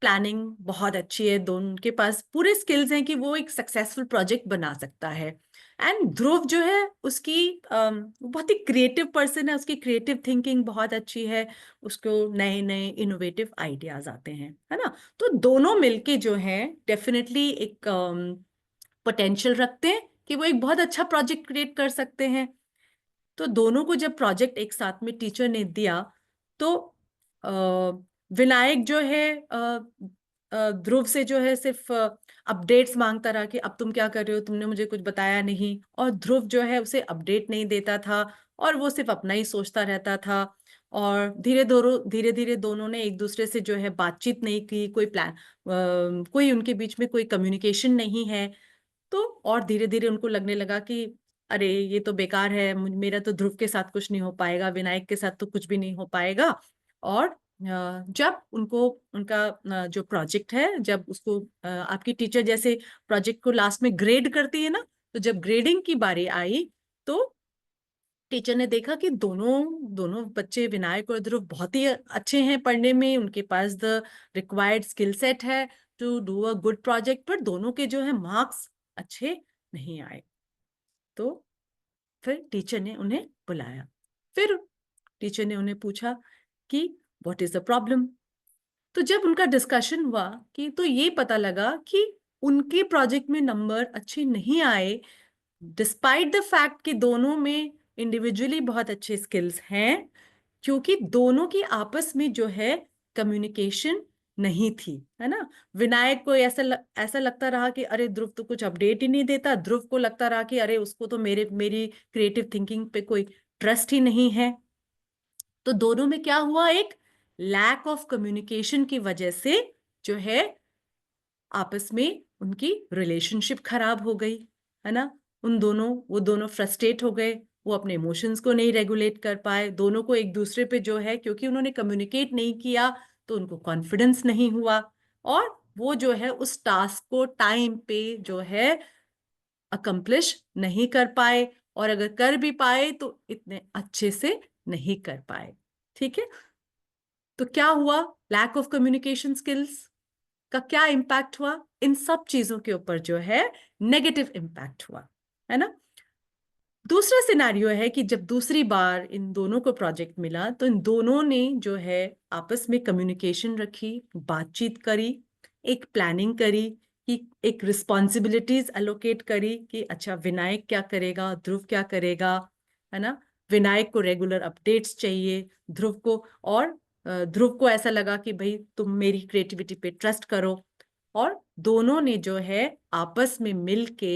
प्लानिंग बहुत अच्छी है, दोनों के पास पूरे स्किल्स हैं कि वो एक सक्सेसफुल प्रोजेक्ट बना सकता है। एंड ध्रुव जो है उसकी बहुत ही क्रिएटिव पर्सन है, उसकी क्रिएटिव थिंकिंग बहुत अच्छी है, उसको नए नए इनोवेटिव आइडियाज आते हैं, है ना। तो दोनों मिलके जो है डेफिनेटली एक पोटेंशियल रखते हैं कि वो एक बहुत अच्छा प्रोजेक्ट क्रिएट कर सकते हैं। तो दोनों को जब प्रोजेक्ट एक साथ में टीचर ने दिया तो विनायक जो है ध्रुव से जो है सिर्फ अपडेट्स मांगता रहा कि अब तुम क्या कर रहे हो, तुमने मुझे कुछ बताया नहीं। और ध्रुव जो है उसे अपडेट नहीं देता था और वो सिर्फ अपना ही सोचता रहता था। और धीरे धीरे दोनों ने एक दूसरे से जो है बातचीत नहीं की, कोई प्लान कोई उनके बीच में कोई कम्युनिकेशन नहीं है। तो और धीरे धीरे उनको लगने लगा कि अरे ये तो बेकार है, मेरा तो ध्रुव के साथ कुछ नहीं हो पाएगा, विनायक के साथ तो कुछ भी नहीं हो पाएगा। और जब उनको उनका जो प्रोजेक्ट है, जब उसको आपकी टीचर जैसे प्रोजेक्ट को लास्ट में ग्रेड करती है ना, तो जब ग्रेडिंग की बारी आई तो टीचर ने देखा कि दोनों दोनों बच्चे विनायक और ध्रुव बहुत ही अच्छे हैं पढ़ने में, उनके पास द रिक्वायर्ड स्किल सेट है to do a good project, पर दोनों के जो है मार्क्स अच्छे नहीं आए। तो फिर टीचर ने उन्हें बुलाया, फिर टीचर ने उन्हें पूछा कि व्हाट इज द प्रॉब्लम। तो जब उनका डिस्कशन हुआ कि तो ये पता लगा कि उनके प्रोजेक्ट में नंबर अच्छे नहीं आए, डिस्पाइट द फैक्ट कि दोनों में इंडिविजुअली बहुत अच्छे स्किल्स हैं, क्योंकि दोनों की आपस में जो है कम्युनिकेशन नहीं थी, है ना। विनायक को ऐसा लगता रहा कि अरे ध्रुव तो कुछ अपडेट ही नहीं देता, ध्रुव को लगता रहा कि अरे उसको तो मेरी क्रिएटिव थिंकिंग पे कोई ट्रस्ट ही नहीं है। तो दोनों में क्या हुआ, एक लैक ऑफ कम्युनिकेशन की वजह से जो है आपस में उनकी रिलेशनशिप खराब हो गई, है ना। वो दोनों फ्रस्ट्रेट हो गए, वो अपने इमोशंस को नहीं रेगुलेट कर पाए, दोनों को एक दूसरे पे जो है, क्योंकि उन्होंने कम्युनिकेट नहीं किया तो उनको कॉन्फिडेंस नहीं हुआ, और वो जो है उस टास्क को टाइम पे जो है अकम्प्लिश नहीं कर पाए, और अगर कर भी पाए तो इतने अच्छे से नहीं कर पाए। ठीक है, तो क्या हुआ, लैक ऑफ कम्युनिकेशन स्किल्स का क्या इम्पैक्ट हुआ, इन सब चीजों के ऊपर जो है नेगेटिव इम्पैक्ट हुआ, है ना। दूसरा सिनेरियो है कि जब दूसरी बार इन दोनों को प्रोजेक्ट मिला तो इन दोनों ने जो है आपस में कम्युनिकेशन रखी, बातचीत करी, एक प्लानिंग करी कि एक रिस्पॉन्सिबिलिटीज एलोकेट करी कि अच्छा विनायक क्या करेगा, ध्रुव क्या करेगा, है ना। विनायक को रेगुलर अपडेट्स चाहिए, ध्रुव को, और ध्रुव को ऐसा लगा कि भाई तुम मेरी क्रिएटिविटी पे ट्रस्ट करो। और दोनों ने जो है आपस में मिल के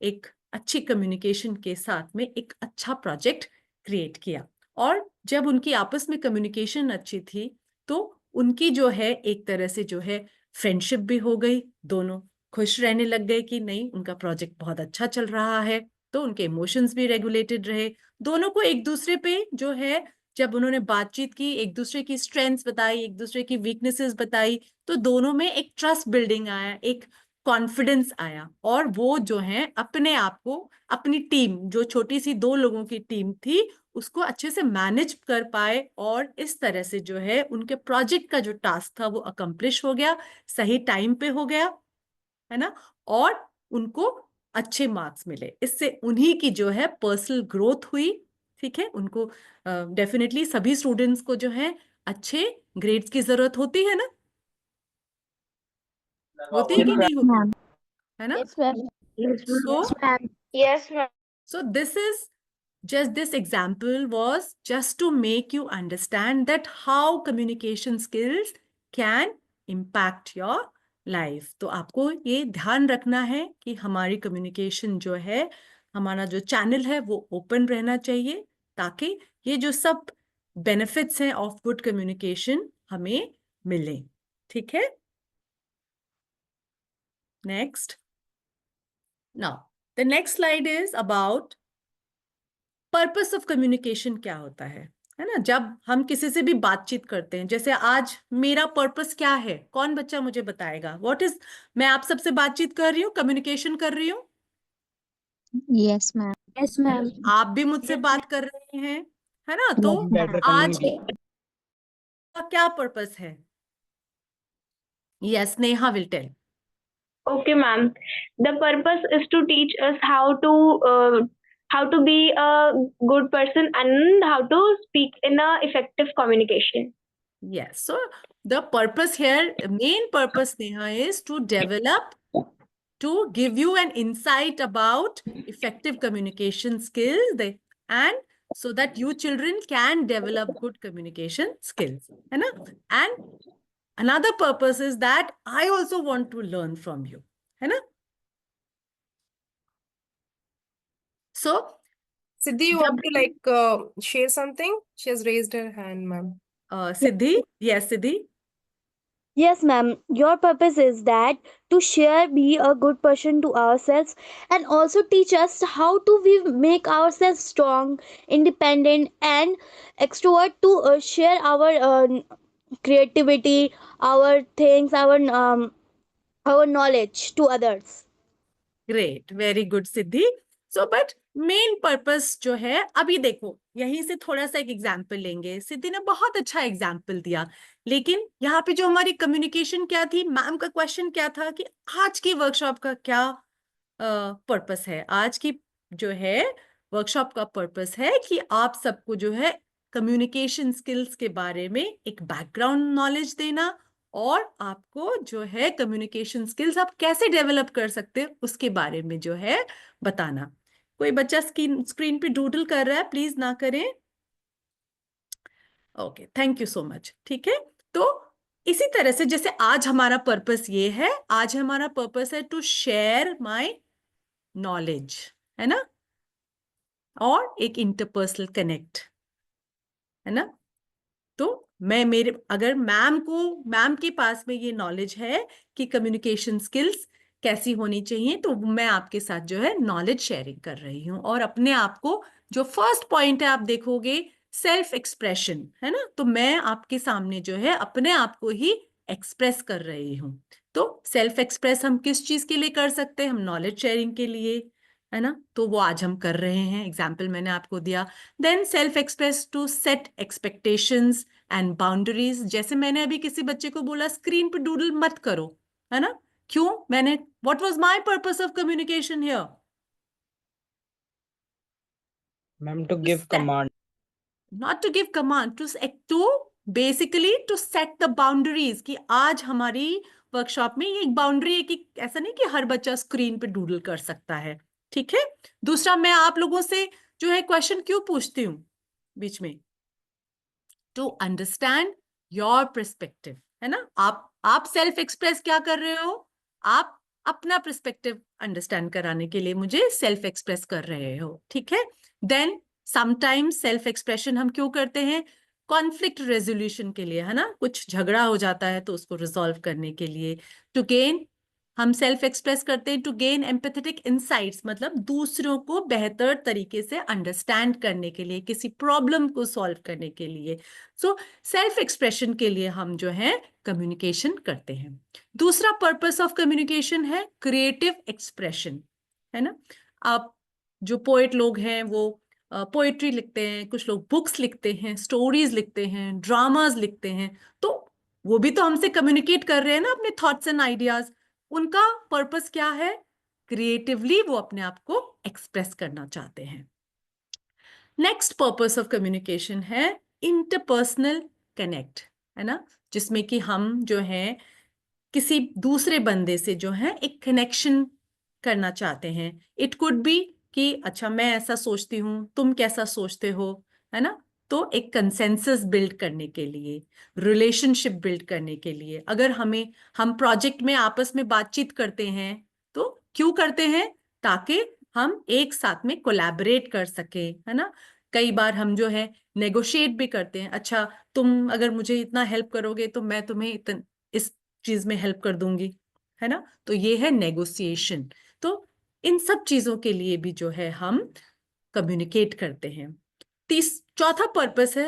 एक अच्छी कम्युनिकेशन के साथ में एक अच्छा प्रोजेक्ट क्रिएट किया। और जब उनकी आपस में कम्युनिकेशन अच्छी थी तो उनकी जो है एक तरह से जो है फ्रेंडशिप भी हो गई, दोनों खुश रहने लग गए कि नहीं उनका प्रोजेक्ट बहुत अच्छा चल रहा है, तो उनके इमोशंस भी रेगुलेटेड रहे। दोनों को एक दूसरे पे जो है, जब उन्होंने बातचीत की, एक दूसरे की स्ट्रेंथ्स बताई, एक दूसरे की वीकनेसेस बताई, तो दोनों में एक ट्रस्ट बिल्डिंग आया, एक कॉन्फिडेंस आया, और वो जो है अपने आप को, अपनी टीम, जो छोटी सी दो लोगों की टीम थी, उसको अच्छे से मैनेज कर पाए, और इस तरह से जो है उनके प्रोजेक्ट का जो टास्क था वो अकम्प्लिश हो गया, सही टाइम पे हो गया, है ना। और उनको अच्छे मार्क्स मिले, इससे उन्हीं की जो है पर्सनल ग्रोथ हुई। ठीक है, उनको डेफिनेटली सभी स्टूडेंट्स को जो है अच्छे ग्रेड्स की जरूरत होती है ना, होती है कि नहीं होती, है ना। Yes, ma'am. So, Yes, ma'am. so this example was just to make you understand that how communication skills can impact your life. तो आपको ये ध्यान रखना है कि हमारी कम्युनिकेशन जो है, हमारा जो चैनल है वो ओपन रहना चाहिए, ताकि ये जो सब बेनिफिट्स हैं ऑफ गुड कम्युनिकेशन हमें मिले। ठीक है। Next. Now, the next slide is about purpose of communication क्या होता है ना? जब हम किसी से भी बातचीत करते हैं, जैसे आज मेरा पर्पस क्या है, कौन बच्चा मुझे बताएगा? व्हाट इज, मैं आप सबसे बातचीत कर रही हूँ, कम्युनिकेशन कर रही हूँ, Yes, ma'am. Yes, ma'am. आप भी मुझसे बात कर रहे हैं, है ना? तो बेटर आज कम्युनिकेशन। का क्या पर्पस है? Yes, Neha will tell. Okay, ma'am. The purpose is to teach us how to be a good person and how to speak in a effective communication. Yes, so the purpose here, main purpose, Neha, is to develop, to give you an insight about effective communication skills, and so that you children can develop good communication skills, है ना? And another purpose is that I also want to learn from you, है ना? So, Siddhi, you जब want to like share something? She has raised her hand, ma'am. Siddhi, yes, Siddhi. Yes, ma'am. Your purpose is that to share, be a good person to ourselves, and also teach us how to we make ourselves strong, independent, and extrovert to share our creativity, our things, our knowledge to others. Great, very good Siddhi. So but main purpose जो है, अभी देखो यहीं से थोड़ा सा एक example लेंगे। सिद्धि ने बहुत अच्छा एग्जाम्पल दिया, लेकिन यहाँ पे जो हमारी कम्युनिकेशन क्या थी, मैम का क्वेश्चन क्या था कि आज की वर्कशॉप का क्या पर्पस है? आज की जो है वर्कशॉप का पर्पस है कि आप सबको जो है कम्युनिकेशन स्किल्स के बारे में एक बैकग्राउंड नॉलेज देना, और आपको जो है कम्युनिकेशन स्किल्स आप कैसे डेवलप कर सकते हैं उसके बारे में जो है बताना। कोई बच्चा स्क्रीन पे डूडल कर रहा है, प्लीज ना करें। Okay, thank you so much. ठीक है, तो इसी तरह से जैसे आज हमारा पर्पस ये है, आज हमारा पर्पस है टू शेयर माय नॉलेज, है ना, और एक इंटरपर्सनल कनेक्ट, है ना? तो अगर मैम के पास में ये नॉलेज है कि कम्युनिकेशन स्किल्स कैसी होनी चाहिए, तो मैं आपके साथ जो है नॉलेज शेयरिंग कर रही हूँ। और अपने आप को, जो फर्स्ट पॉइंट है आप देखोगे, सेल्फ एक्सप्रेशन, है ना? तो मैं आपके सामने जो है अपने आप को ही एक्सप्रेस कर रही हूँ। तो सेल्फ एक्सप्रेस हम किस चीज के लिए कर सकते हैं? हम नॉलेज शेयरिंग के लिए, है ना? तो वो आज हम कर रहे हैं, एग्जाम्पल मैंने आपको दिया। Then self express to set expectations and boundaries. जैसे मैंने अभी किसी बच्चे को बोला स्क्रीन पे डूडल मत करो, है ना? क्यों? मैंने, what was my purpose of communication here? Ma'am to give command. Not to give command, to basically to set the boundaries, कि आज हमारी वर्कशॉप में ये एक बाउंड्री है कि ऐसा नहीं कि हर बच्चा स्क्रीन पे डूडल कर सकता है। ठीक है, दूसरा, मैं आप लोगों से जो है क्वेश्चन क्यों पूछती हूँ बीच में? टू अंडरस्टैंड योर पर्सपेक्टिव, है ना? आप सेल्फ एक्सप्रेस क्या कर रहे हो? आप अपना पर्सपेक्टिव अंडरस्टैंड कराने के लिए मुझे सेल्फ एक्सप्रेस कर रहे हो। ठीक है, देन समटाइम्स सेल्फ एक्सप्रेशन हम क्यों करते हैं? कॉन्फ्लिक्ट रेजोल्यूशन के लिए, है ना? कुछ झगड़ा हो जाता है तो उसको रिजॉल्व करने के लिए। टू गेन, हम सेल्फ एक्सप्रेस करते हैं टू गेन एम्पैथेटिक इंसाइट्स, मतलब दूसरों को बेहतर तरीके से अंडरस्टैंड करने के लिए, किसी प्रॉब्लम को सॉल्व करने के लिए। सो सेल्फ एक्सप्रेशन के लिए हम जो है कम्युनिकेशन करते हैं। दूसरा पर्पस ऑफ कम्युनिकेशन है क्रिएटिव एक्सप्रेशन, है ना? आप जो पोएट लोग हैं वो पोएट्री लिखते हैं, कुछ लोग बुक्स लिखते हैं, स्टोरीज लिखते हैं, ड्रामाज लिखते हैं, तो वो भी तो हमसे कम्युनिकेट कर रहे हैं ना अपने थॉट्स एंड आइडियाज। उनका पर्पस क्या है? क्रिएटिवली वो अपने आप को एक्सप्रेस करना चाहते हैं। नेक्स्ट पर्पस ऑफ कम्युनिकेशन है इंटरपर्सनल कनेक्ट, है ना? जिसमें कि हम जो है किसी दूसरे बंदे से जो है एक कनेक्शन करना चाहते हैं। इट कुड बी कि अच्छा मैं ऐसा सोचती हूँ, तुम कैसा सोचते हो, है ना? तो एक कंसेंसस बिल्ड करने के लिए, रिलेशनशिप बिल्ड करने के लिए, अगर हम प्रोजेक्ट में आपस में बातचीत करते हैं तो क्यों करते हैं? ताकि हम एक साथ में कोलैबोरेट कर सके, है ना? कई बार हम जो है नेगोशिएट भी करते हैं, अच्छा तुम अगर मुझे इतना हेल्प करोगे तो मैं तुम्हें इस चीज में हेल्प कर दूंगी, है ना। तो ये है नेगोशिएशन। तो इन सब चीजों के लिए भी जो है हम कम्युनिकेट करते हैं। चौथा पर्पस है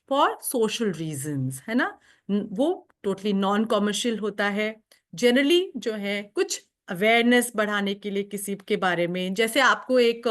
फॉर सोशल रीजंस, है ना। वो टोटली नॉन कॉमर्शियल होता है। जनरली जो है कुछ अवेयरनेस बढ़ाने के लिए किसी के बारे में, जैसे आपको एक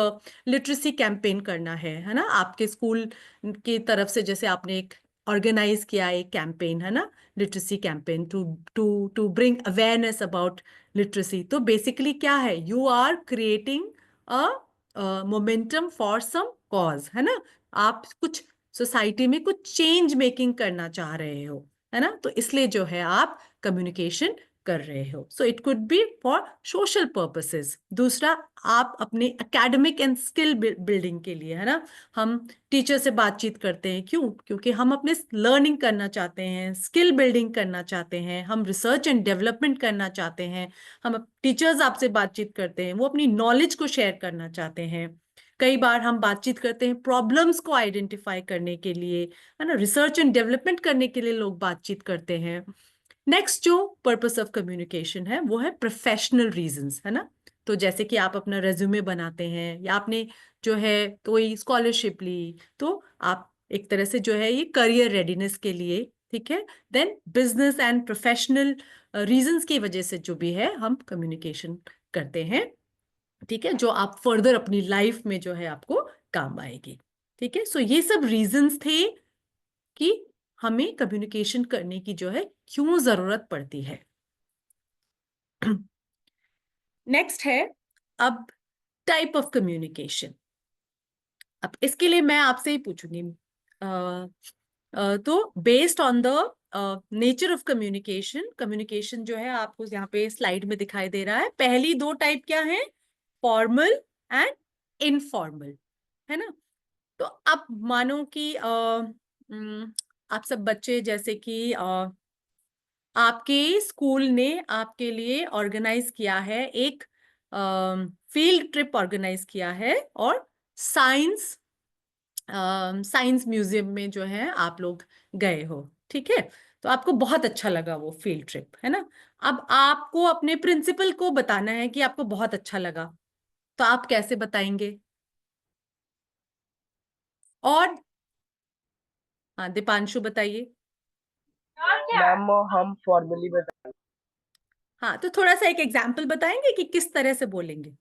लिटरेसी कैंपेन करना है ना, आपके स्कूल की तरफ से जैसे आपने एक ऑर्गेनाइज किया एक कैंपेन, है ना, literacy campaign to to to bring awareness about literacy. तो बेसिकली क्या है, you are creating a momentum for some cause, है ना। आप कुछ सोसाइटी में कुछ चेंज मेकिंग करना चाह रहे हो, है ना। तो इसलिए जो है आप कम्युनिकेशन कर रहे हो। So it could be for social purposes. दूसरा, आप अपने एकेडमिक एंड स्किल बिल्डिंग के लिए, है ना, हम टीचर से बातचीत करते हैं। क्यों? क्योंकि हम अपने लर्निंग करना चाहते हैं, स्किल बिल्डिंग करना चाहते हैं, हम रिसर्च एंड डेवलपमेंट करना चाहते हैं। हम टीचर्स आपसे बातचीत करते हैं, वो अपनी नॉलेज को शेयर करना चाहते हैं। कई बार हम बातचीत करते हैं प्रॉब्लम्स को आइडेंटिफाई करने के लिए, है ना, रिसर्च एंड डेवलपमेंट करने के लिए लोग बातचीत करते हैं। नेक्स्ट जो पर्पस ऑफ कम्युनिकेशन है वो है प्रोफेशनल रीजंस, है ना। तो जैसे कि आप अपना रेज्यूमे बनाते हैं या आपने जो है कोई स्कॉलरशिप ली, तो आप एक तरह से जो है ये करियर रेडीनेस के लिए, ठीक है। Then business and professional reasons की वजह से जो भी है हम कम्युनिकेशन करते हैं, ठीक है, जो आप फर्दर अपनी लाइफ में जो है आपको काम आएगी, ठीक है। सो ये सब रीजंस थे कि हमें कम्युनिकेशन करने की जो है क्यों जरूरत पड़ती है। नेक्स्ट है अब टाइप ऑफ कम्युनिकेशन। अब इसके लिए मैं आपसे ही पूछूंगी, तो based on the nature of communication, communication जो है आपको यहाँ पे स्लाइड में दिखाई दे रहा है। पहली दो टाइप क्या है, फॉर्मल एंड इनफॉर्मल, है ना। तो अब मानो कि आप सब बच्चे, जैसे कि आपके स्कूल ने आपके लिए ऑर्गेनाइज किया है एक फील्ड ट्रिप ऑर्गेनाइज किया है, और साइंस साइंस म्यूजियम में जो है आप लोग गए हो, ठीक है। तो आपको बहुत अच्छा लगा वो फील्ड ट्रिप, है ना। अब आपको अपने प्रिंसिपल को बताना है कि आपको बहुत अच्छा लगा, तो आप कैसे बताएंगे? और हाँ, दीपांशु बताइए। मैम हम फॉर्मली बता। हाँ, तो थोड़ा सा एक एग्जाम्पल बताएंगे कि किस तरह से बोलेंगे?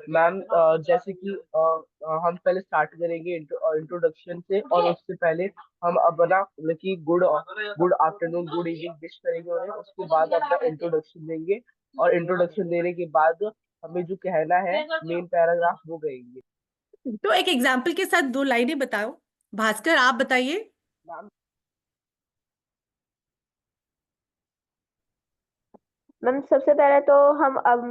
मैम जैसे कि हम पहले स्टार्ट करेंगे इंट्रोडक्शन से, और उससे पहले हम अपना मतलब कि good good afternoon good evening wish करेंगे उन्हें। उसके बाद अपना इंट्रोडक्शन देंगे, और इंट्रोडक्शन देने के बाद हमें जो कहना है मेन पैराग्राफ वो कहेंगे। तो एक एग्जाम्पल के साथ दो लाइनें बताओ। भास्कर, आप बताइए। मैम सबसे पहले तो हम अब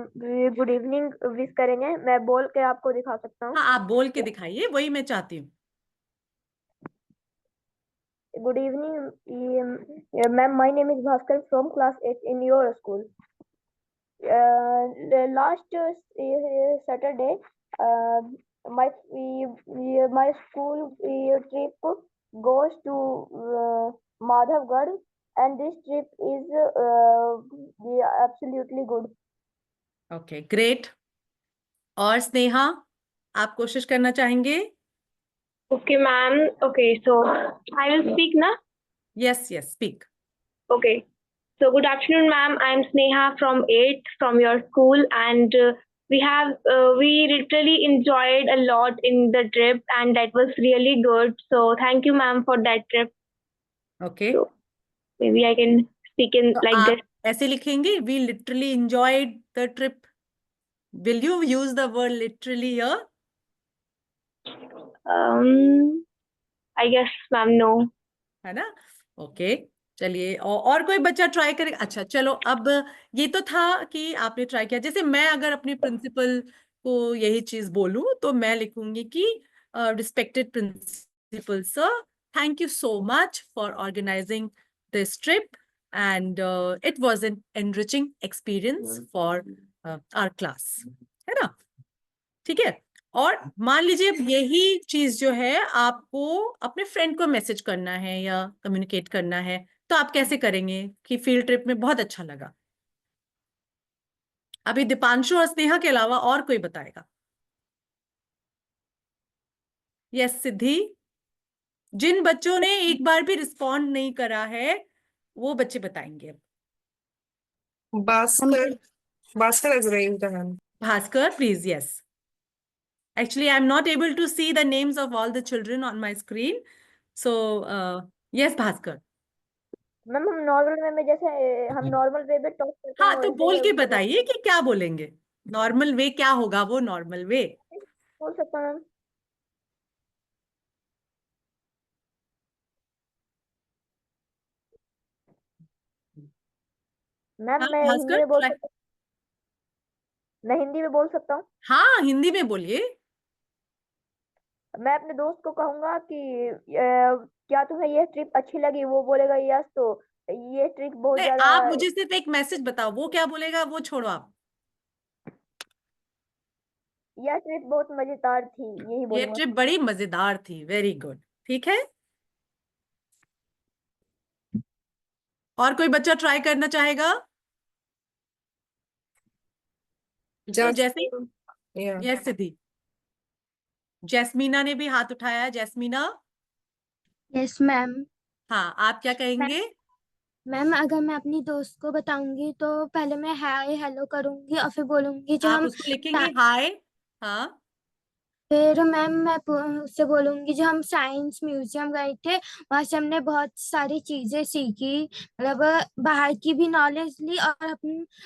गुड इवनिंग विश करेंगे। मैं बोल के आपको दिखा सकता हूँ। हाँ, आप बोल के दिखाइए, वही मैं चाहती हूँ। Good evening, ma'am. My name is Bhaskar from class 8 in your school. The last Saturday, my school trip goes to Madhavgarh, and this trip is absolutely good. Okay, great. और स्नेहा, आप कोशिश करना चाहेंगे? Okay, ma'am. Okay, so I will speak now. Yes yes, speak. Okay. So good afternoon, ma'am. I'm Sneha from 8th from your school, and we literally enjoyed a lot in the trip, and that was really good. So thank you, ma'am, for that trip. Okay, So maybe I can speak in तो like this. आप ऐसे लिखेंगे, we literally enjoyed the trip. Will you use the word literally here? I guess, ma'am, no. है ना। Okay, चलिए, और कोई बच्चा ट्राई करेगा? अच्छा, चलो, अब ये तो था कि आपने ट्राई किया। जैसे मैं अगर अपने प्रिंसिपल को यही चीज बोलूं, तो मैं लिखूंगी कि respected principal sir, thank you so much for organising this trip, and it was an enriching experience for our class, है ना, ठीक है। और मान लीजिए अब यही चीज जो है आपको अपने फ्रेंड को मैसेज करना है या कम्युनिकेट करना है, तो आप कैसे करेंगे कि फील्ड ट्रिप में बहुत अच्छा लगा? अभी दीपांशु और स्नेहा के अलावा और कोई बताएगा? यस सिद्धि। जिन बच्चों ने एक बार भी रिस्पॉन्ड नहीं करा है वो बच्चे बताएंगे अब। Bhaskar. Bhaskar has raised the hand. Bhaskar, please, yes. Actually, I'm not able to see the names of all the children on my screen. So, yes, Bhaskar. Ma'am हम नॉर्मल वे में जैसे हम नॉर्मल वे में talk करते हैं हाँ, तो वैसे बोल के उनको बताइए कि क्या बोलेंगे। नॉर्मल वे क्या होगा? वो नॉर्मल वे बोल सकता हूँ मैम। हाँ मैं हिंदी भास्कर, में बोल सकता हूँ। मैं हिंदी में बोल सकता हूँ। हाँ हिंदी में बोलिए। मैं अपने दोस्त को कहूंगा कि क्या तुम्हें यह ट्रिप अच्छी लगी? वो बोलेगा यस, तो ये ट्रिप बहुत नहीं, ज्यादा, आप मुझे सिर्फ एक मैसेज बताओ, वो क्या बोलेगा वो छोड़ो आप। यह ट्रिप बहुत मजेदार थी, यही ये बोलूंगा। ट्रिप बड़ी मजेदार थी। वेरी गुड, ठीक है। और कोई बच्चा ट्राई करना चाहेगा? तो Just. जैसे Yeah. यस सिद्धि। जैस्मीना ने भी हाथ उठाया है। जैस्मीना, यस मैम। हाँ आप क्या कहेंगे? मैम अगर मैं अपनी दोस्त को बताऊंगी तो पहले मैं हाय हेलो करूंगी और फिर बोलूंगी जो आप हम उसको लिखेंगे हाय। हाँ फिर मैम मैं उससे बोलूंगी जो हम साइंस म्यूजियम गए थे, वहां से हमने बहुत सारी चीजें सीखी, मतलब बाहर की भी नॉलेज ली और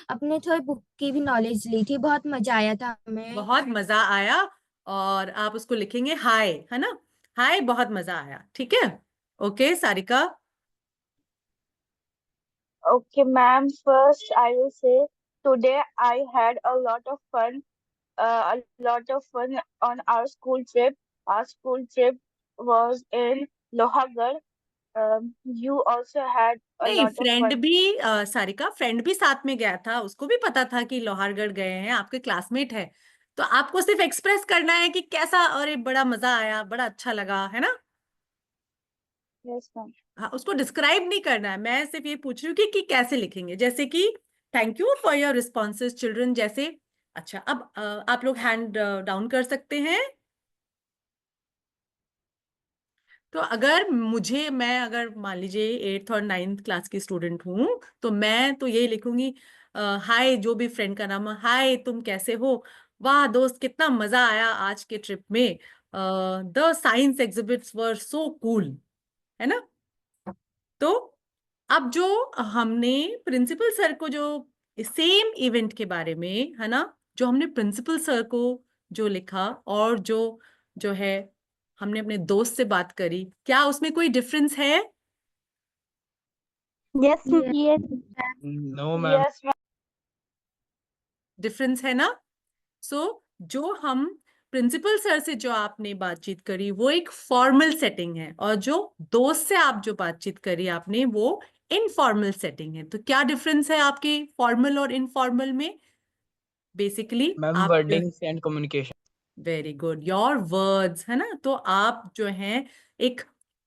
अपने थोड़ी बुक की भी नॉलेज ली थी। बहुत मजा आया था हमें। बहुत मजा आया। और आप उसको लिखेंगे हाय, है ना? हाय, बहुत मजा आया। ठीक है, okay Sarika. Okay, ma'am. First, I will say today I had a lot of fun. On our school trip. Our school trip was in Lohagarh. You also had a नहीं, lot of फ्रेंड fun. भी Sarika friend भी साथ में गया था, उसको भी पता था कि लोहारगढ़ गए हैं, आपके क्लासमेट है। तो आपको सिर्फ एक्सप्रेस करना है कि कैसा, अरे बड़ा मजा आया, बड़ा अच्छा लगा, है ना? Yes, ma'am. हाँ, उसको डिस्क्राइब नहीं करना है। मैं सिर्फ ये पूछ रही हूँ कि कैसे लिखेंगे। जैसे कि thank you for your responses children, जैसे। अच्छा, अब आप लोग हैंड डाउन कर सकते हैं। तो मैं अगर मान लीजिए 8th और 9th क्लास की स्टूडेंट हूँ, तो मैं तो यही लिखूंगी, हाय, जो भी फ्रेंड का नाम है, हाय तुम कैसे हो? वाह दोस्त, कितना मजा आया आज के ट्रिप में। The science exhibits were so cool, है ना? तो अब जो हमने प्रिंसिपल सर को जो सेम इवेंट के बारे में, है ना, जो हमने प्रिंसिपल सर को जो लिखा और जो जो है हमने अपने दोस्त से बात करी, क्या उसमें कोई डिफरेंस है? Yes Yes. No, ma'am. Yes, ma'am. Difference है ना? सो जो हम प्रिंसिपल सर से जो आपने बातचीत करी वो एक फॉर्मल सेटिंग है, और जो दोस्त से आप जो बातचीत करी आपने वो इनफॉर्मल सेटिंग है। तो क्या डिफरेंस है आपके फॉर्मल और इनफॉर्मल में? बेसिकली Ma'am, आप wordings and communication. Very good, your words, है ना? तो आप जो हैं एक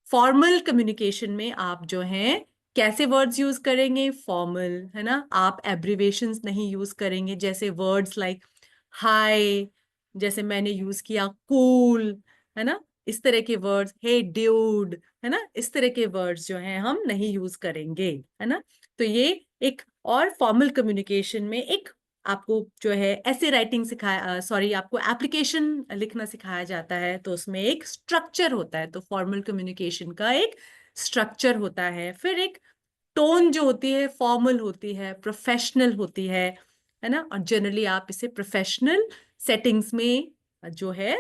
फॉर्मल कम्युनिकेशन में आप जो हैं कैसे वर्ड्स यूज करेंगे? फॉर्मल, है ना? आप एब्रिवेशंस नहीं यूज करेंगे, जैसे वर्ड्स लाइक हाय, जैसे मैंने यूज किया कूल, है ना? इस तरह के वर्ड्स, हे ड्यूड, है ना? इस तरह के वर्ड्स जो हैं हम नहीं यूज करेंगे, है ना? तो ये एक और फॉर्मल कम्युनिकेशन में एक आपको जो है ऐसे राइटिंग सिखाया, सॉरी, आपको एप्लीकेशन लिखना सिखाया जाता है, तो उसमें एक स्ट्रक्चर होता है। तो फॉर्मल कम्युनिकेशन का एक स्ट्रक्चर होता है। फिर एक टोन जो होती है फॉर्मल होती है, प्रोफेशनल होती है ना? और जनरली आप इसे प्रोफेशनल सेटिंग्स में जो है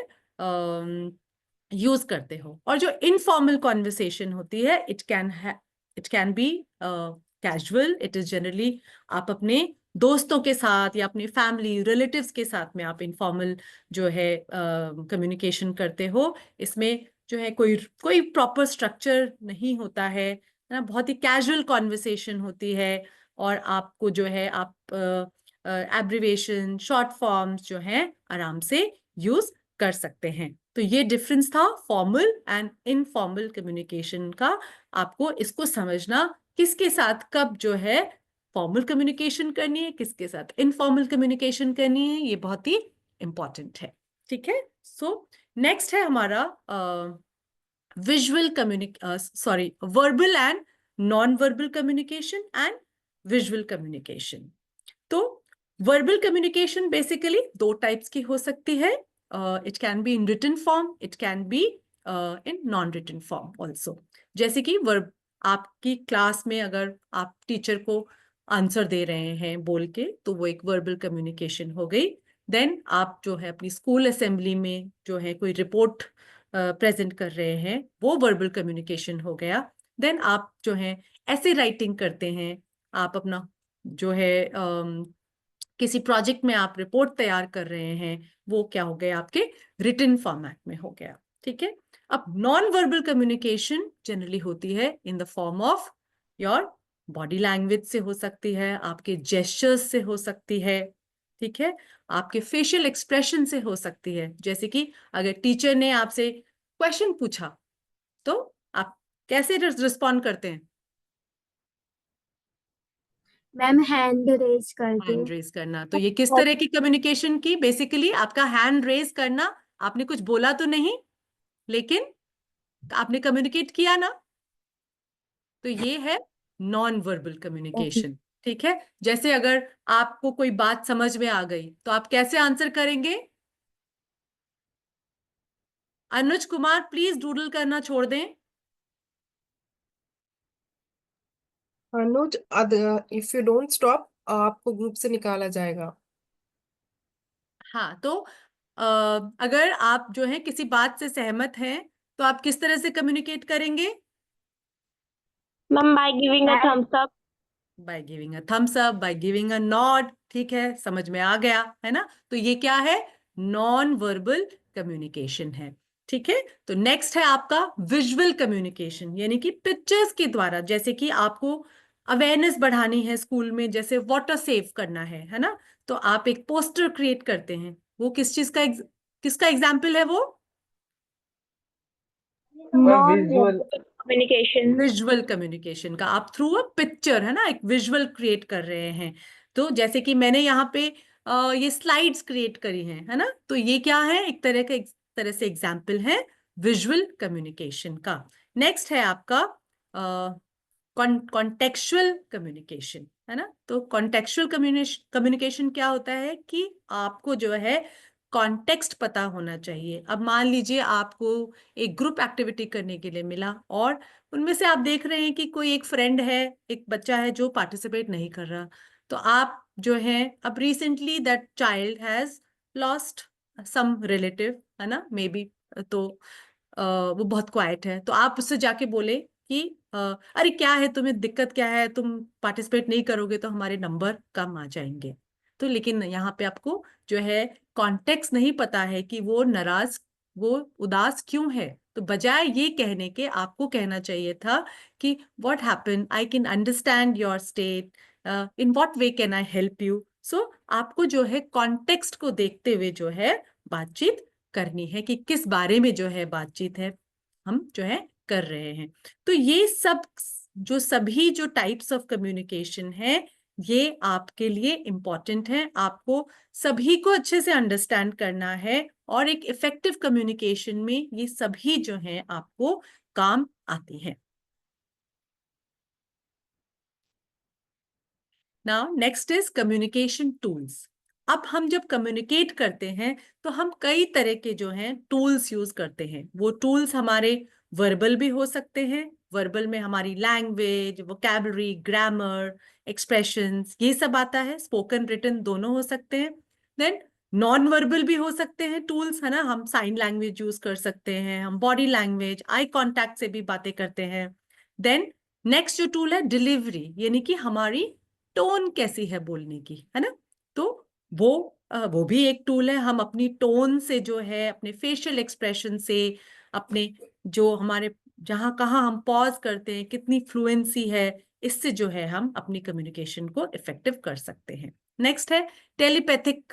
यूज करते हो। और जो इनफॉर्मल कॉन्वर्सेशन होती है, it can B casual. It is generally आप अपने दोस्तों के साथ या अपनी फैमिली रिलेटिव्स के साथ में आप इनफॉर्मल जो है कम्युनिकेशन करते हो। इसमें जो है कोई कोई प्रॉपर स्ट्रक्चर नहीं होता है ना? बहुत ही कैजुअल कॉन्वर्सेशन होती है, और आपको जो है आप एब्रिवेशन, शॉर्ट फॉर्म्स जो हैं आराम से यूज कर सकते हैं। तो ये डिफरेंस था फॉर्मल एंड इनफॉर्मल कम्युनिकेशन का। आपको इसको समझना, किसके साथ कब जो है फॉर्मल कम्युनिकेशन करनी है, किसके साथ इनफॉर्मल कम्युनिकेशन करनी है, ये बहुत ही इंपॉर्टेंट है। ठीक है, सो नेक्स्ट है हमारा visual verbal and non verbal communication and visual communication. तो वर्बल कम्युनिकेशन बेसिकली दो टाइप्स की हो सकती है। It can be in written form, it can be in non written form also. जैसे कि वर्ब, आपकी क्लास में अगर आप टीचर को आंसर दे रहे हैं बोल के, तो वो एक वर्बल कम्युनिकेशन हो गई। देन आप जो है अपनी स्कूल असेंबली में जो है कोई रिपोर्ट प्रेजेंट कर रहे हैं, वो वर्बल कम्युनिकेशन हो गया। देन आप जो है ऐसे राइटिंग करते हैं, आप अपना जो है किसी प्रोजेक्ट में आप रिपोर्ट तैयार कर रहे हैं, वो क्या हो गया, आपके रिटन फॉर्मेट में हो गया। ठीक है, अब नॉन वर्बल कम्युनिकेशन जनरली होती है in the form of your body language से हो सकती है, आपके जेस्चर्स से हो सकती है, ठीक है, आपके फेशियल एक्सप्रेशन से हो सकती है। जैसे कि अगर टीचर ने आपसे क्वेश्चन पूछा तो आप कैसे रिस्पॉन्ड करते हैं? मैम हैंड रेज करके। हैंड रेज करना, तो ये किस तरह की कम्युनिकेशन की? बेसिकली आपका हैंड रेज करना, आपने कुछ बोला तो नहीं, लेकिन आपने कम्युनिकेट किया ना, तो ये है नॉन वर्बल कम्युनिकेशन। ठीक है, जैसे अगर आपको कोई बात समझ में आ गई तो आप कैसे आंसर करेंगे? अनुज कुमार प्लीज डूडल करना छोड़ दें। अनुज, इफ यू डोंट स्टॉप आपको ग्रुप से निकाला जाएगा। हाँ, तो अगर आप जो है किसी बात से सहमत हैं तो आप किस तरह से कम्युनिकेट करेंगे? Ma'am, by giving a thumbs up. By giving a thumbs up, by giving a nod. ठीक है, समझ में आ गया है ना? तो ये क्या है? नॉन वर्बल कम्युनिकेशन है। ठीक है, तो नेक्स्ट है आपका विजुअल कम्युनिकेशन, यानी कि पिक्चर्स के द्वारा। जैसे कि आपको अवेयरनेस बढ़ानी है स्कूल में, जैसे वाटर सेव करना है ना, तो आप एक पोस्टर क्रिएट करते हैं। वो किस चीज का किसका एग्जाम्पल है? वो विजुअल Communication. विजुअल कम्युनिकेशन का। आप थ्रू अ पिक्चर, है ना, एक विजुअल क्रिएट कर रहे हैं। तो जैसे कि मैंने यहाँ पे ये स्लाइड्स क्रिएट करी हैं, है ना, तो ये क्या है? एक तरह से एग्जाम्पल है विजुअल कम्युनिकेशन का। नेक्स्ट है आपका कॉन्टेक्चुअल कम्युनिकेशन, है ना। तो कॉन्टेक्चुअल कम्युनिकेशन क्या होता है कि आपको जो है कॉन्टेक्स्ट पता होना चाहिए। अब मान लीजिए आपको एक ग्रुप एक्टिविटी करने के लिए मिला और उनमें से आप देख रहे हैं कि कोई एक फ्रेंड है, एक बच्चा है जो पार्टिसिपेट नहीं कर रहा, तो आप जो है, अब recently that child has lost some relative, है ना, मे बी, तो वो बहुत क्वाइट है, तो आप उससे जाके बोले कि अरे क्या है, तुम्हें दिक्कत क्या है, तुम पार्टिसिपेट नहीं करोगे तो हमारे नंबर कम आ जाएंगे। तो लेकिन यहाँ पे आपको जो है कॉन्टेक्स्ट नहीं पता है कि वो नाराज, वो उदास क्यों है। तो बजाय ये कहने के आपको कहना चाहिए था कि what happen, I can understand your state, in what way can I help you. So आपको जो है कॉन्टेक्स्ट को देखते हुए जो है बातचीत करनी है कि किस बारे में जो है बातचीत है, हम जो है कर रहे हैं। तो ये सब जो सभी जो टाइप्स ऑफ कम्युनिकेशन है, ये आपके लिए इम्पॉर्टेंट है। आपको सभी को अच्छे से अंडरस्टैंड करना है और एक इफेक्टिव कम्युनिकेशन में ये सभी जो है आपको काम आती हैं। Now next is communication tools. अब हम जब कम्युनिकेट करते हैं तो हम कई तरह के जो हैं टूल्स यूज करते हैं। वो टूल्स हमारे वर्बल भी हो सकते हैं, वर्बल में हमारी लैंग्वेज, वोकैबुलरी, ग्रामर, एक्सप्रेशंस, ये सब आता है। स्पोकन रिटन दोनों हो सकते हैं। देन नॉन वर्बल भी हो सकते हैं टूल्स, है ना, हम साइन लैंग्वेज यूज कर सकते हैं, हम बॉडी लैंग्वेज, आई कांटेक्ट से भी बातें करते हैं। देन नेक्स्ट जो टूल है डिलीवरी, यानी कि हमारी टोन कैसी है बोलने की, है ना, तो वो भी एक टूल है। हम अपनी टोन से जो है, अपने फेशियल एक्सप्रेशन से, अपने जो हमारे जहां कहाँ हम पॉज करते हैं, कितनी फ्लुएंसी है, इससे जो है हम अपनी कम्युनिकेशन को इफेक्टिव कर सकते हैं। नेक्स्ट है टेलीपैथिक।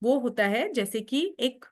वो होता है जैसे कि एक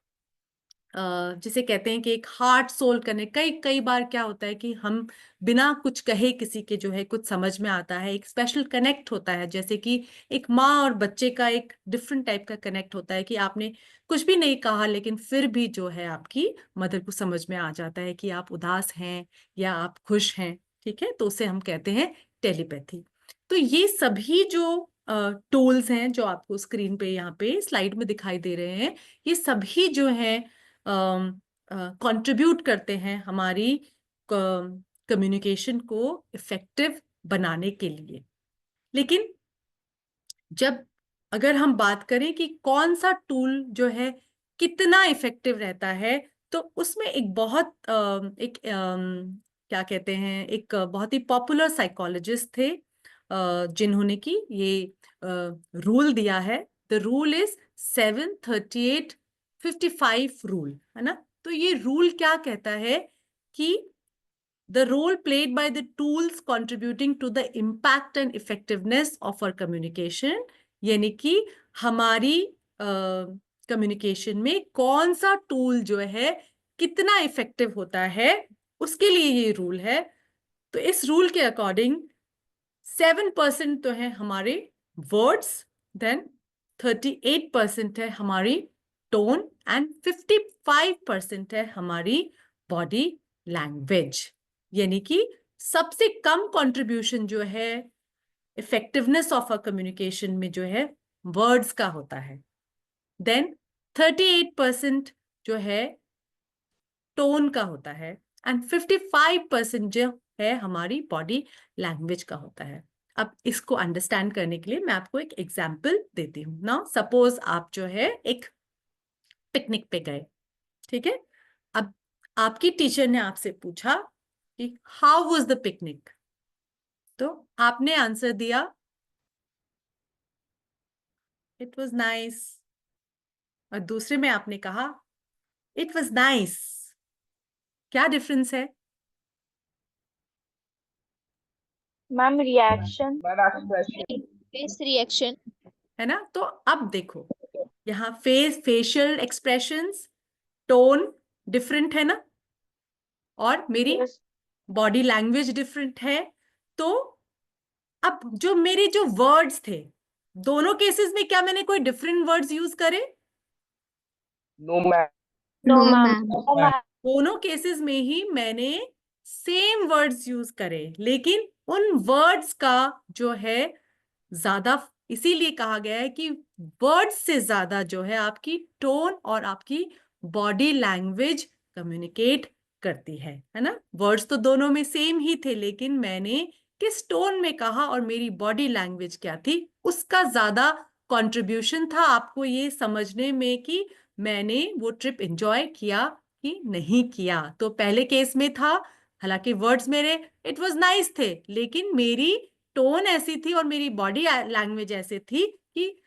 जिसे कहते हैं कि एक हार्ट सोल कनेक्ट। कई कई बार क्या होता है कि हम बिना कुछ कहे किसी के जो है कुछ समझ में आता है, एक स्पेशल कनेक्ट होता है, जैसे कि एक माँ और बच्चे का एक डिफरेंट टाइप का कनेक्ट होता है कि आपने कुछ भी नहीं कहा लेकिन फिर भी जो है आपकी मदर को समझ में आ जाता है कि आप उदास हैं या आप खुश हैं। ठीक है, तो उसे हम कहते हैं टेलीपैथी। तो ये सभी जो टूल्स हैं जो आपको स्क्रीन पे यहाँ पे स्लाइड में दिखाई दे रहे हैं, ये सभी जो है कंट्रीब्यूट करते हैं हमारी कम्युनिकेशन को इफेक्टिव बनाने के लिए। लेकिन जब अगर हम बात करें कि कौन सा टूल जो है कितना इफेक्टिव रहता है, तो उसमें एक बहुत क्या कहते हैं, एक बहुत ही पॉपुलर साइकोलॉजिस्ट थे जिन्होंने कि ये रूल दिया है। द रूल इज 7-38-55 रूल, है ना। तो ये रूल क्या कहता है कि the role played by the tools contributing to the impact and effectiveness of our communication, यानी कि हमारी कम्युनिकेशन में कौन सा टूल जो है कितना इफेक्टिव होता है, उसके लिए ये रूल है। तो इस रूल के अकॉर्डिंग 7% तो है हमारे वर्ड्स, देन 38% है हमारी टोन एंड 55% है हमारी बॉडी लैंग्वेज। यानी कि सबसे कम कंट्रीब्यूशन जो है इफेक्टिवनेस ऑफ अ कम्युनिकेशन में जो है वर्ड्स का होता है। देन 38% जो है टोन का होता है एंड 55% जो है हमारी बॉडी लैंग्वेज का होता है। अब इसको अंडरस्टैंड करने के लिए मैं आपको एक एग्जाम्पल देती हूँ ना। सपोज आप जो है एक पिकनिक पे गए, ठीक है। अब आपकी टीचर ने आपसे पूछा कि हाउ वाज द पिकनिक, तो आपने आंसर दिया इट वाज नाइस, और दूसरे में आपने कहा इट वाज नाइस। क्या डिफरेंस है? Ma'am reaction. Face reaction. है ना। तो अब देखो यहाँ फेशियल एक्सप्रेशंस, टोन डिफरेंट है ना, और मेरी यस बॉडी लैंग्वेज डिफरेंट है। तो अब जो मेरे जो वर्ड्स थे, दोनों केसेस में क्या मैंने कोई डिफरेंट वर्ड्स यूज करे? No ma'am. No No, ma'am. ma'am. दोनों केसेस में ही मैंने सेम वर्ड्स यूज करे, लेकिन उन वर्ड्स का जो है ज्यादा, इसीलिए कहा गया है कि वर्ड्स से ज्यादा जो है आपकी टोन और आपकी बॉडी लैंग्वेज कम्युनिकेट करती है ना। वर्ड्स तो दोनों में सेम ही थे, लेकिन मैंने किस टोन में कहा और मेरी बॉडी लैंग्वेज क्या थी, उसका ज्यादा कंट्रीब्यूशन था आपको ये समझने में कि मैंने वो ट्रिप एंजॉय किया कि नहीं किया। तो पहले केस में था, हालांकि वर्ड्स मेरे इट वाज नाइस थे, लेकिन मेरी टोन ऐसी थी और मेरी बॉडी लैंग्वेज ऐसे थी कि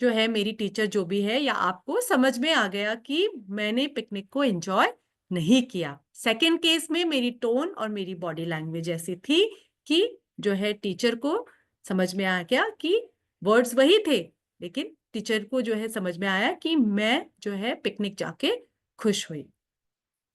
जो है मेरी टीचर जो भी है या आपको समझ में आ गया कि मैंने पिकनिक को एंजॉय नहीं किया। सेकंड केस में मेरी टोन और मेरी बॉडी लैंग्वेज ऐसी थी कि जो है टीचर को समझ में आ गया कि वर्ड्स वही थे, लेकिन टीचर को जो है समझ में आया कि मैं जो है पिकनिक जाके खुश हुई।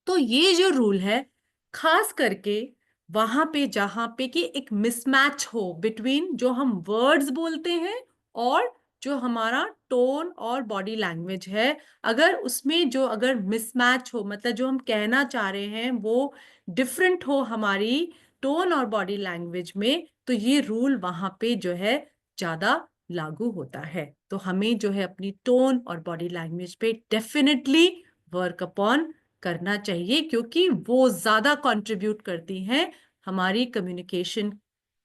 तो ये जो रूल है खास करके वहां पे जहां पे कि एक मिसमैच हो बिटवीन जो हम वर्ड्स बोलते हैं और जो हमारा टोन और बॉडी लैंग्वेज है, अगर उसमें जो अगर मिसमैच हो, मतलब जो हम कहना चाह रहे हैं वो डिफरेंट हो हमारी टोन और बॉडी लैंग्वेज में, तो ये रूल वहां पे जो है ज्यादा लागू होता है। तो हमें जो है अपनी टोन और बॉडी लैंग्वेज पे डेफिनेटली वर्क अपॉन करना चाहिए, क्योंकि वो ज्यादा कंट्रीब्यूट करती हैं हमारी कम्युनिकेशन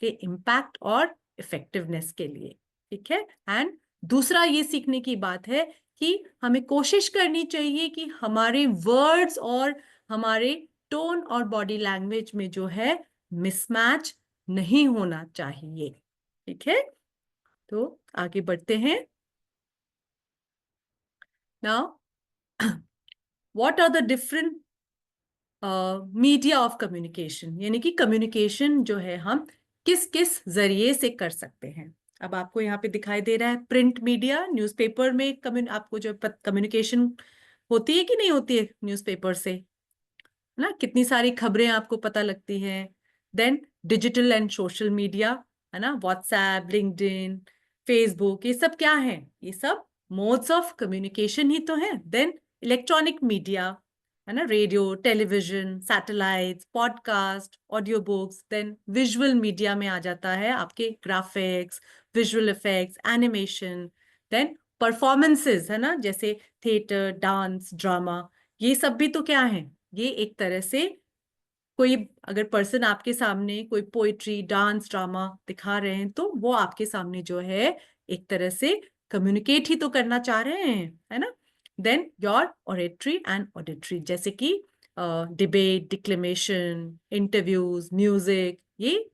के इम्पैक्ट और इफेक्टिवनेस के लिए। ठीक है। एंड दूसरा ये सीखने की बात है कि हमें कोशिश करनी चाहिए कि हमारे वर्ड्स और हमारे टोन और बॉडी लैंग्वेज में जो है मिसमैच नहीं होना चाहिए। ठीक है, तो आगे बढ़ते हैं। Now what are the different media of communication, यानी कि कम्युनिकेशन जो है हम किस किस जरिए से कर सकते हैं। अब आपको यहाँ पे दिखाई दे रहा है प्रिंट मीडिया, न्यूज़पेपर में आपको जो कम्युनिकेशन होती है कि नहीं होती है न्यूज़पेपर से, है ना? कितनी सारी खबरें आपको पता लगती हैं। Then digital and social media, है ना? व्हाट्सएप, लिंक्डइन, फेसबुक, ये सब क्या है? ये सब मोड्स ऑफ कम्युनिकेशन ही तो है। देन इलेक्ट्रॉनिक मीडिया, है ना? Radio, television, satellites, podcast, audio books. Then visual media में आ जाता है आपके graphics, visual effects, animation. Then performances, है ना? जैसे थिएटर, डांस, ड्रामा, ये सब भी तो क्या है? ये एक तरह से कोई अगर पर्सन आपके सामने कोई पोइट्री, डांस, ड्रामा दिखा रहे हैं तो वो आपके सामने जो है एक तरह से कम्युनिकेट ही तो करना चाह रहे हैं, है ना? Then your oratory and auditory, जैसे कि डिबेट, डिक्लेमेशन, इंटरव्यूज, म्यूजिक, ये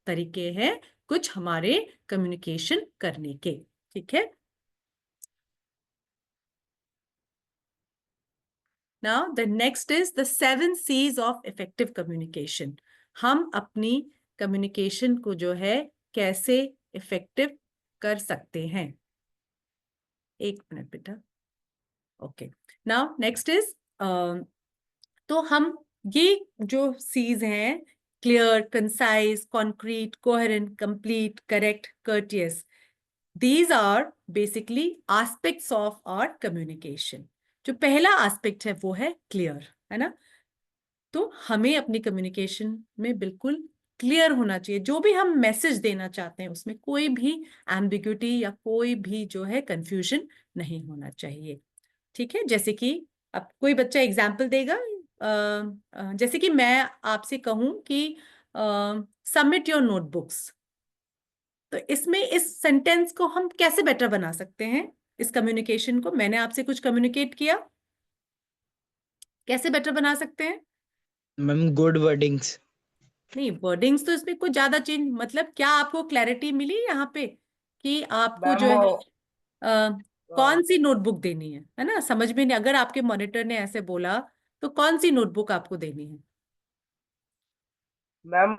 तरीके हैं कुछ हमारे कम्युनिकेशन करने के। ठीक है। Now, the next is the 7 C's of effective communication. हम अपनी communication को जो है कैसे effective कर सकते हैं? एक मिनट बेटा। Okay. Now, next is तो हम ये जो C's हैं, clear, concise, concrete, coherent, complete, correct, courteous. These are basically aspects of our communication. जो पहला aspect है वो है clear, है ना? तो हमें अपनी कम्युनिकेशन में बिल्कुल क्लियर होना चाहिए। जो भी हम मैसेज देना चाहते हैं उसमें कोई भी एम्बिग्युइटी या कोई भी जो है कंफ्यूजन नहीं होना चाहिए। ठीक है। जैसे कि अब कोई बच्चा एग्जाम्पल देगा, जैसे कि मैं आपसे कहूं कि सबमिट योर नोटबुक्स, तो इसमें इस सेंटेंस को हम कैसे बेटर बना सकते हैं? इस कम्युनिकेशन को मैंने आपसे कुछ कम्युनिकेट किया, कैसे बेटर बना सकते हैं? Ma'am good wordings. नहीं, वर्डिंग्स तो इसमें कुछ ज्यादा चेंज, मतलब क्या आपको क्लैरिटी मिली यहाँ पे कि आपको जो मैम है कौन सी नोटबुक देनी है ना? समझ में नहीं, अगर आपके मॉनिटर ने ऐसे बोला तो कौन सी नोटबुक आपको देनी है? मैम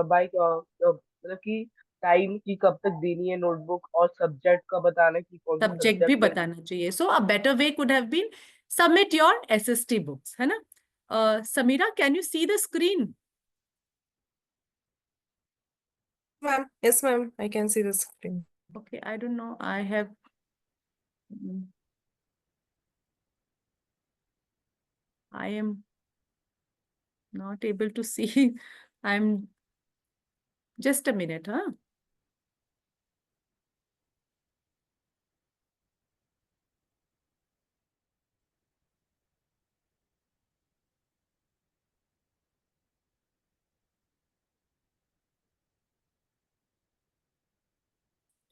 बाइक मतलब कि टाइम की कब तक देनी है नोटबुक, और सब्जेक्ट का बताना कि कौन सी सब्जेक्ट भी सब्जेक्ट में। बताना चाहिए। So a better way could have been submit your SST books, है ना? Sameera, can you see the screen? Ma'am, yes, ma'am. I can see the screen. Okay, I don't know, I have I am not able to see. I'm just a minute, huh?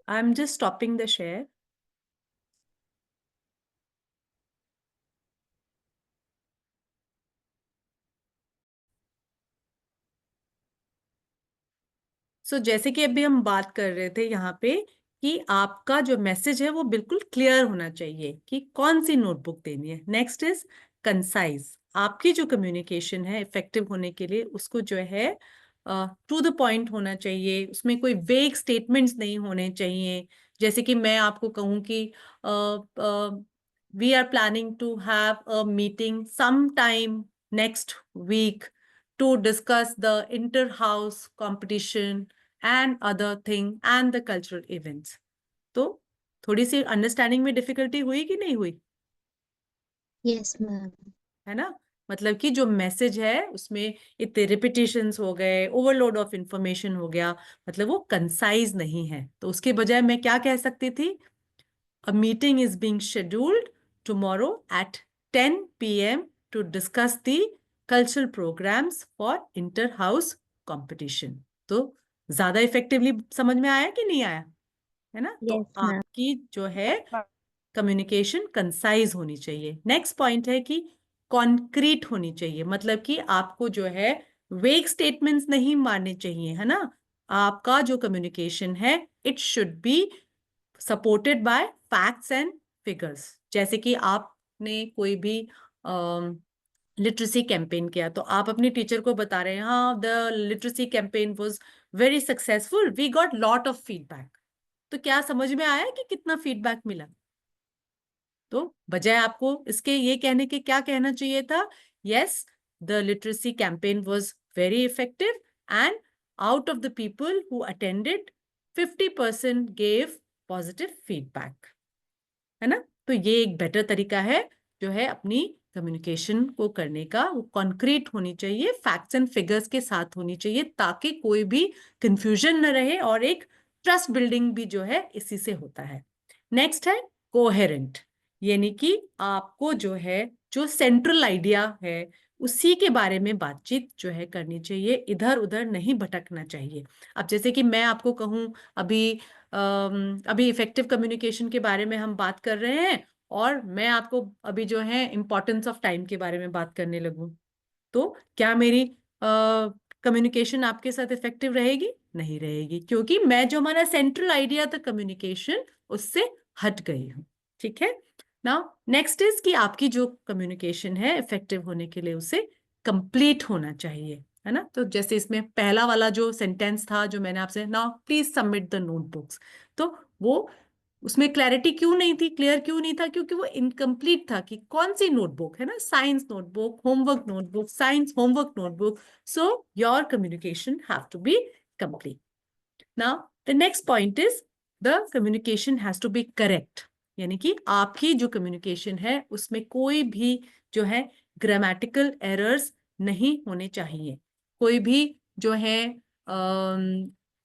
I'm just stopping the share. जैसे कि अभी हम बात कर रहे थे यहाँ पे कि आपका जो मैसेज है वो बिल्कुल क्लियर होना चाहिए कि कौन सी नोटबुक देनी है। Next is concise. आपकी जो कम्युनिकेशन है इफेक्टिव होने के लिए उसको जो है टू द पॉइंट होना चाहिए, उसमें कोई वेग स्टेटमेंट्स नहीं होने चाहिए। जैसे कि मैं आपको कहूँ कि we are planning to have a meeting some time next week to discuss the inter-house competition and other thing and the cultural events. तो थोड़ी सी अंडरस्टैंडिंग में डिफिकल्टी हुई कि नहीं हुई? Yes, ma'am. है ना? मतलब कि जो मैसेज है उसमें इतने रिपीटिशंस हो गए, ओवरलोड ऑफ इंफॉर्मेशन हो गया, मतलब वो कंसाइज नहीं है। तो उसके बजाय मैं क्या कह सकती थी? A meeting is being scheduled tomorrow at 10 p.m. to discuss the cultural programs for inter-house competition. तो ज्यादा इफेक्टिवली समझ में आया कि नहीं आया? है ना? तो Yes, ma'am. आपकी जो है कम्युनिकेशन कंसाइज होनी चाहिए। नेक्स्ट पॉइंट है कि कॉन्क्रीट होनी चाहिए, मतलब कि आपको जो है वेग स्टेटमेंट्स नहीं मारने चाहिए, है ना? आपका जो कम्युनिकेशन है it should be supported by facts and figures. जैसे कि आपने कोई भी लिटरेसी कैंपेन किया तो आप अपनी टीचर को बता रहे हैं, हाँ the literacy campaign was very successful, we got lot of feedback. तो क्या समझ में आया कि कितना फीडबैक मिला? तो बजाय आपको इसके ये कहने के क्या कहना चाहिए था, yes the literacy campaign was very effective and out of the people who attended 50% gave positive feedback, है ना। तो ये एक बेटर तरीका है जो है अपनी कम्युनिकेशन को करने का, वो कॉन्क्रीट होनी चाहिए, फैक्ट्स एंड फिगर्स के साथ होनी चाहिए, ताकि कोई भी कंफ्यूजन न रहे, और एक ट्रस्ट बिल्डिंग भी जो है इसी से होता है। नेक्स्ट है कोहेरेंट, यानी कि आपको जो है जो सेंट्रल आइडिया है उसी के बारे में बातचीत जो है करनी चाहिए, इधर उधर नहीं भटकना चाहिए। अब जैसे कि मैं आपको कहूँ अभी इफेक्टिव कम्युनिकेशन के बारे में हम बात कर रहे हैं, और मैं आपको अभी जो है इम्पोर्टेंस ऑफ टाइम के बारे में बात करने लगूं, तो क्या मेरी कम्युनिकेशन आपके साथ इफेक्टिव रहेगी? नहीं रहेगी, क्योंकि मैं जो हमारा सेंट्रल आइडिया था कम्युनिकेशन उससे हट गई हूँ। ठीक है। नाउ नेक्स्ट इज कि आपकी जो कम्युनिकेशन है इफेक्टिव होने के लिए उसे कंप्लीट होना चाहिए, है ना। तो जैसे इसमें पहला वाला जो सेंटेंस था जो मैंने आपसे, now please submit the notebooks, तो वो उसमें क्लैरिटी क्यों नहीं थी, क्लियर क्यों नहीं था? क्योंकि वो इनकम्प्लीट था कि कौन सी नोटबुक है ना, science notebook, homework notebook, science homework notebook. So your communication have to be complete. Now the next point is the communication has to be correct, यानी कि आपकी जो कम्युनिकेशन है उसमें कोई भी जो है ग्रामेटिकल एरर्स नहीं होने चाहिए, कोई भी जो है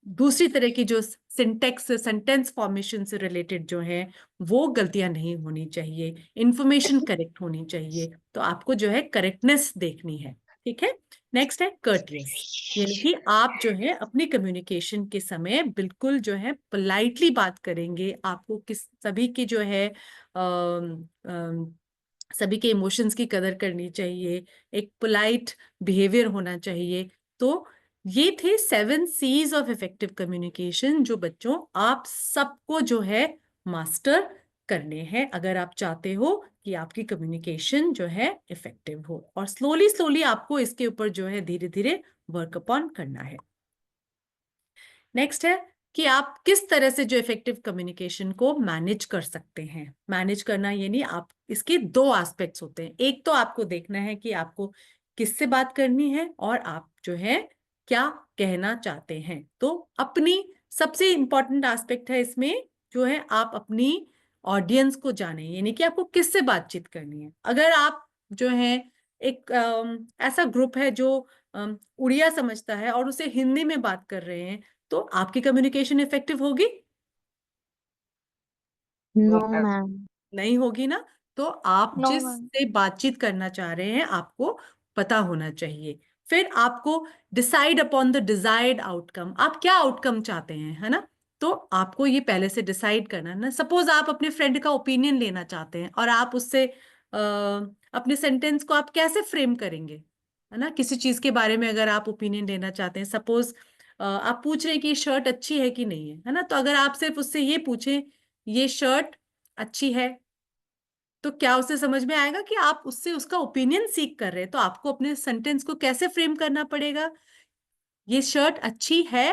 दूसरी तरह की जो सिंटेक्स सेंटेंस फॉर्मेशन से रिलेटेड जो है वो गलतियां नहीं होनी चाहिए, इंफॉर्मेशन करेक्ट होनी चाहिए। तो आपको जो है करेक्टनेस देखनी है। ठीक है। नेक्स्ट है कर्टियस, यानी कि आप जो है अपनी कम्युनिकेशन के समय बिल्कुल जो है पोलाइटली बात करेंगे, आपको सभी की जो है सभी के इमोशंस की कदर करनी चाहिए, एक पोलाइट बिहेवियर होना चाहिए। तो ये थे 7 C's ऑफ इफेक्टिव कम्युनिकेशन, जो बच्चों आप सबको जो है मास्टर करने हैं अगर आप चाहते हो कि आपकी कम्युनिकेशन जो है इफेक्टिव हो, और स्लोली स्लोली आपको इसके ऊपर जो है धीरे धीरे वर्क अपॉन करना है। नेक्स्ट है कि आप किस तरह से जो इफेक्टिव कम्युनिकेशन को मैनेज कर सकते हैं। मैनेज करना यानी आप, इसके 2 एस्पेक्ट्स होते हैं, एक तो आपको देखना है कि आपको किससे बात करनी है और आप जो है क्या कहना चाहते हैं। तो अपनी सबसे इंपॉर्टेंट एस्पेक्ट है इसमें जो है आप अपनी ऑडियंस को जाने, यानी कि आपको किससे बातचीत करनी है। अगर आप जो है एक ऐसा ग्रुप है जो उड़िया समझता है और उसे हिंदी में बात कर रहे हैं, तो आपकी कम्युनिकेशन इफेक्टिव होगी? No ma'am. नहीं होगी ना। तो आप नो मैम। जिससे बातचीत करना चाह रहे हैं आपको पता होना चाहिए। फिर आपको decide upon the desired outcome, आप क्या आउटकम चाहते हैं, है ना। तो आपको ये पहले से डिसाइड करना है ना। सपोज आप अपने फ्रेंड का ओपिनियन लेना चाहते हैं और आप उससे अपने सेंटेंस को आप कैसे फ्रेम करेंगे, है ना। किसी चीज के बारे में अगर आप ओपिनियन लेना चाहते हैं, सपोज आप पूछ रहे हैं कि शर्ट अच्छी है कि नहीं है ना। तो अगर आप सिर्फ उससे ये पूछें ये शर्ट अच्छी है, तो क्या उसे समझ में आएगा कि आप उससे उसका ओपिनियन सीख कर रहे हैं? तो आपको अपने सेंटेंस को कैसे फ्रेम करना पड़ेगा, ये शर्ट अच्छी है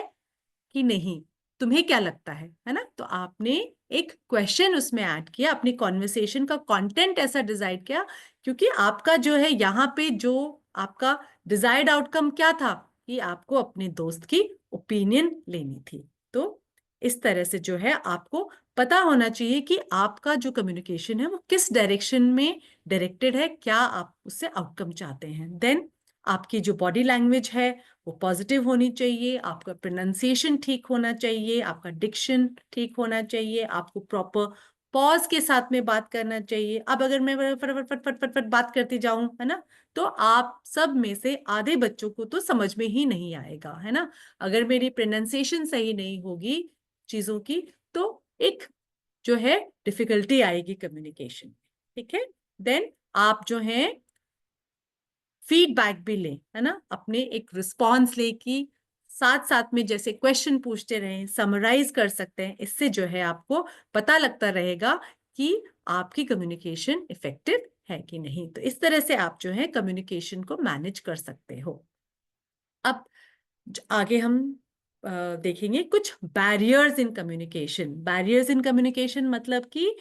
कि नहीं, तुम्हें क्या लगता है ना। तो आपने एक क्वेश्चन उसमें ऐड किया, अपनी कॉन्वर्सेशन का कंटेंट ऐसा डिसाइड किया, क्योंकि आपका जो है यहाँ पे जो आपका डिजायर्ड आउटकम क्या था कि आपको अपने दोस्त की ओपिनियन लेनी थी। तो इस तरह से जो है आपको पता होना चाहिए कि आपका जो कम्युनिकेशन है वो किस डायरेक्शन में डायरेक्टेड है, क्या आप उससे आउटकम चाहते हैं। देन आपकी जो बॉडी लैंग्वेज है वो पॉजिटिव होनी चाहिए, आपका प्रोनाउंसिएशन ठीक होना चाहिए, आपका डिक्शन ठीक होना चाहिए, आपको प्रॉपर पॉज के साथ में बात करना चाहिए। अब अगर मैं फट फट फट फट फट बात करती जाऊं, है ना, तो आप सब में से आधे बच्चों को तो समझ में ही नहीं आएगा, है ना। अगर मेरी प्रोनाउंसिएशन सही नहीं होगी चीजों की, तो एक जो है डिफिकल्टी आएगी कम्युनिकेशन में। ठीक है। देन आप जो है फीडबैक भी लें, है ना, अपने एक रिस्पॉन्स ले कि साथ साथ में जैसे क्वेश्चन पूछते रहें, समराइज कर सकते हैं। इससे जो है आपको पता लगता रहेगा कि आपकी कम्युनिकेशन इफेक्टिव है कि नहीं। तो इस तरह से आप जो है कम्युनिकेशन को मैनेज कर सकते हो। अब आगे हम देखेंगे कुछ barriers in communication. Barriers in communication मतलब कि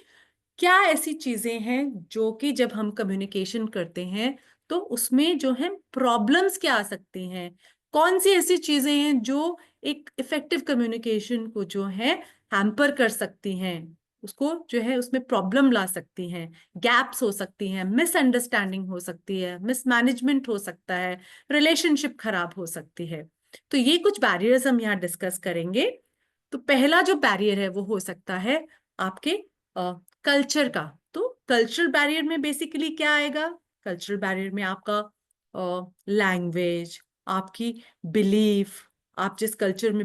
क्या ऐसी चीजें हैं जो कि जब हम कम्युनिकेशन करते हैं तो उसमें जो है प्रॉब्लम्स क्या आ सकती हैं, कौन सी ऐसी चीजें हैं जो एक इफेक्टिव कम्युनिकेशन को जो है हैम्पर कर सकती हैं, उसको जो है उसमें प्रॉब्लम ला सकती हैं, गैप्स हो सकती हैं, मिसअंडरस्टैंडिंग हो सकती है, मिसमैनेजमेंट हो सकता है, रिलेशनशिप खराब हो सकती है। तो ये कुछ बैरियर्स हम यहाँ डिस्कस करेंगे। तो पहला जो बैरियर है वो हो सकता है आपके कल्चर का। तो कल्चरल बैरियर में बेसिकली क्या आएगा? कल्चरल बैरियर में आपका लैंग्वेज, आपकी बिलीफ, आप जिस कल्चर में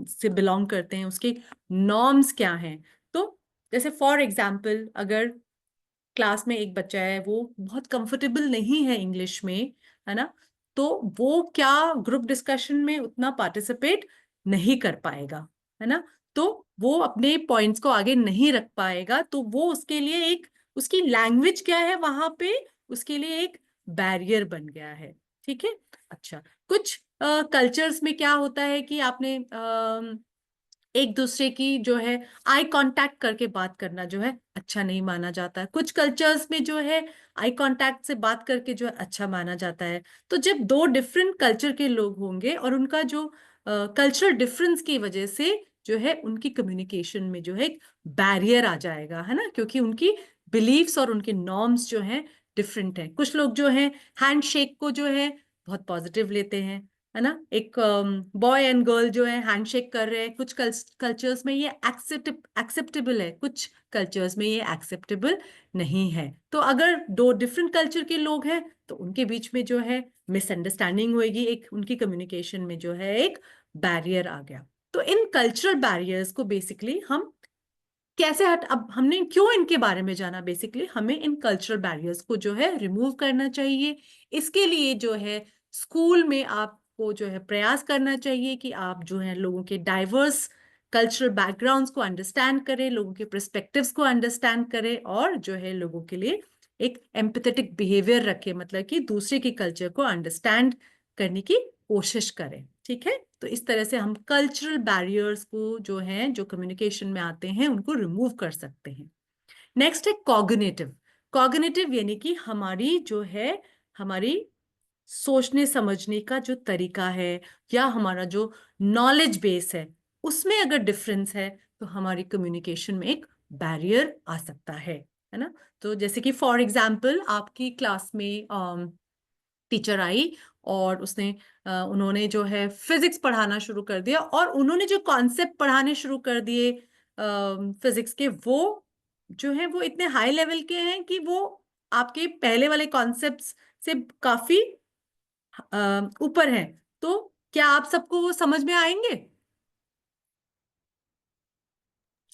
से बिलोंग करते हैं उसके नॉर्म्स क्या हैं। तो जैसे फॉर एग्जाम्पल अगर क्लास में एक बच्चा है वो बहुत कंफर्टेबल नहीं है इंग्लिश में, है ना, तो वो क्या ग्रुप डिस्कशन में उतना पार्टिसिपेट नहीं कर पाएगा, है ना, तो वो अपने पॉइंट्स को आगे नहीं रख पाएगा। तो वो उसके लिए एक, उसकी लैंग्वेज क्या है वहां पे उसके लिए एक बैरियर बन गया है। ठीक है। अच्छा, कुछ कल्चर्स में क्या होता है कि आपने एक दूसरे की जो है आई कांटेक्ट करके बात करना जो है अच्छा नहीं माना जाता है। कुछ कल्चर्स में जो है आई कांटेक्ट से बात करके जो है अच्छा माना जाता है। तो जब दो डिफरेंट कल्चर के लोग होंगे और उनका जो कल्चरल डिफरेंस की वजह से जो है उनकी कम्युनिकेशन में जो है एक बैरियर आ जाएगा, है ना, क्योंकि उनकी बिलीव्स और उनके नॉर्म्स जो हैं डिफरेंट हैं। कुछ लोग जो हैं हैंडशेक को जो है बहुत पॉजिटिव लेते हैं, है ना, एक बॉय एंड गर्ल जो है हैंडशेक कर रहे हैं, कुछ कल्चर्स में ये एक्सेप्टेबल है, कुछ कल्चर्स में ये एक्सेप्टेबल नहीं है। तो अगर दो डिफरेंट कल्चर के लोग हैं तो उनके बीच में जो है मिसअंडरस्टैंडिंग होगी, एक उनकी कम्युनिकेशन में जो है एक बैरियर आ गया। तो इन कल्चरल बैरियर्स को बेसिकली हम कैसे अब हमने क्यों इनके बारे में जाना, बेसिकली हमें इन कल्चरल बैरियर्स को जो है रिमूव करना चाहिए। इसके लिए जो है स्कूल में आपको जो है प्रयास करना चाहिए कि आप जो है लोगों के डाइवर्स कल्चरल बैकग्राउंड्स को अंडरस्टैंड करें, लोगों के पर्सपेक्टिव्स को अंडरस्टैंड करें और जो है लोगों के लिए एक एम्पैथेटिक बिहेवियर रखें, मतलब कि दूसरे के कल्चर को अंडरस्टैंड करने की कोशिश करें। ठीक है। तो इस तरह से हम कल्चरल बैरियर्स को जो है जो कम्युनिकेशन में आते हैं उनको रिमूव कर सकते हैं। नेक्स्ट है कॉग्निटिव। कॉग्निटिव यानी कि हमारी जो है हमारी सोचने समझने का जो तरीका है या हमारा जो नॉलेज बेस है उसमें अगर डिफरेंस है तो हमारी कम्युनिकेशन में एक बैरियर आ सकता है ना। तो जैसे कि फॉर एग्जाम्पल आपकी क्लास में टीचर आई और उन्होंने जो है फिजिक्स पढ़ाना शुरू कर दिया और उन्होंने जो कॉन्सेप्ट पढ़ाने शुरू कर दिए फिजिक्स के, वो जो है वो इतने हाई लेवल के हैं कि वो आपके पहले वाले कॉन्सेप्ट्स से काफी ऊपर हैं। तो क्या आप सबको वो समझ में आएंगे?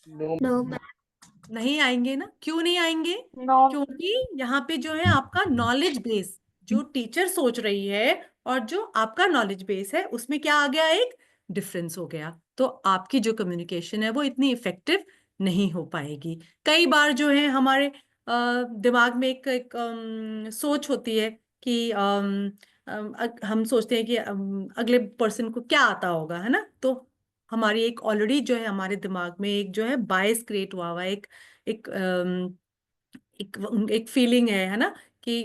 नो। नो नहीं आएंगे ना। क्यों नहीं आएंगे? नो। क्योंकि यहाँ पे जो है आपका नॉलेज बेस, जो टीचर सोच रही है और जो आपका नॉलेज बेस है उसमें क्या आ गया, एक डिफरेंस हो गया। तो आपकी जो कम्युनिकेशन है वो इतनी इफेक्टिव नहीं हो पाएगी। कई बार जो है हमारे दिमाग में एक सोच होती है कि हम सोचते हैं कि अगले पर्सन को क्या आता होगा, है ना। तो हमारी एक ऑलरेडी जो है हमारे दिमाग में एक जो है बायस क्रिएट हुआ हुआ है, एक एक फीलिंग है ना, कि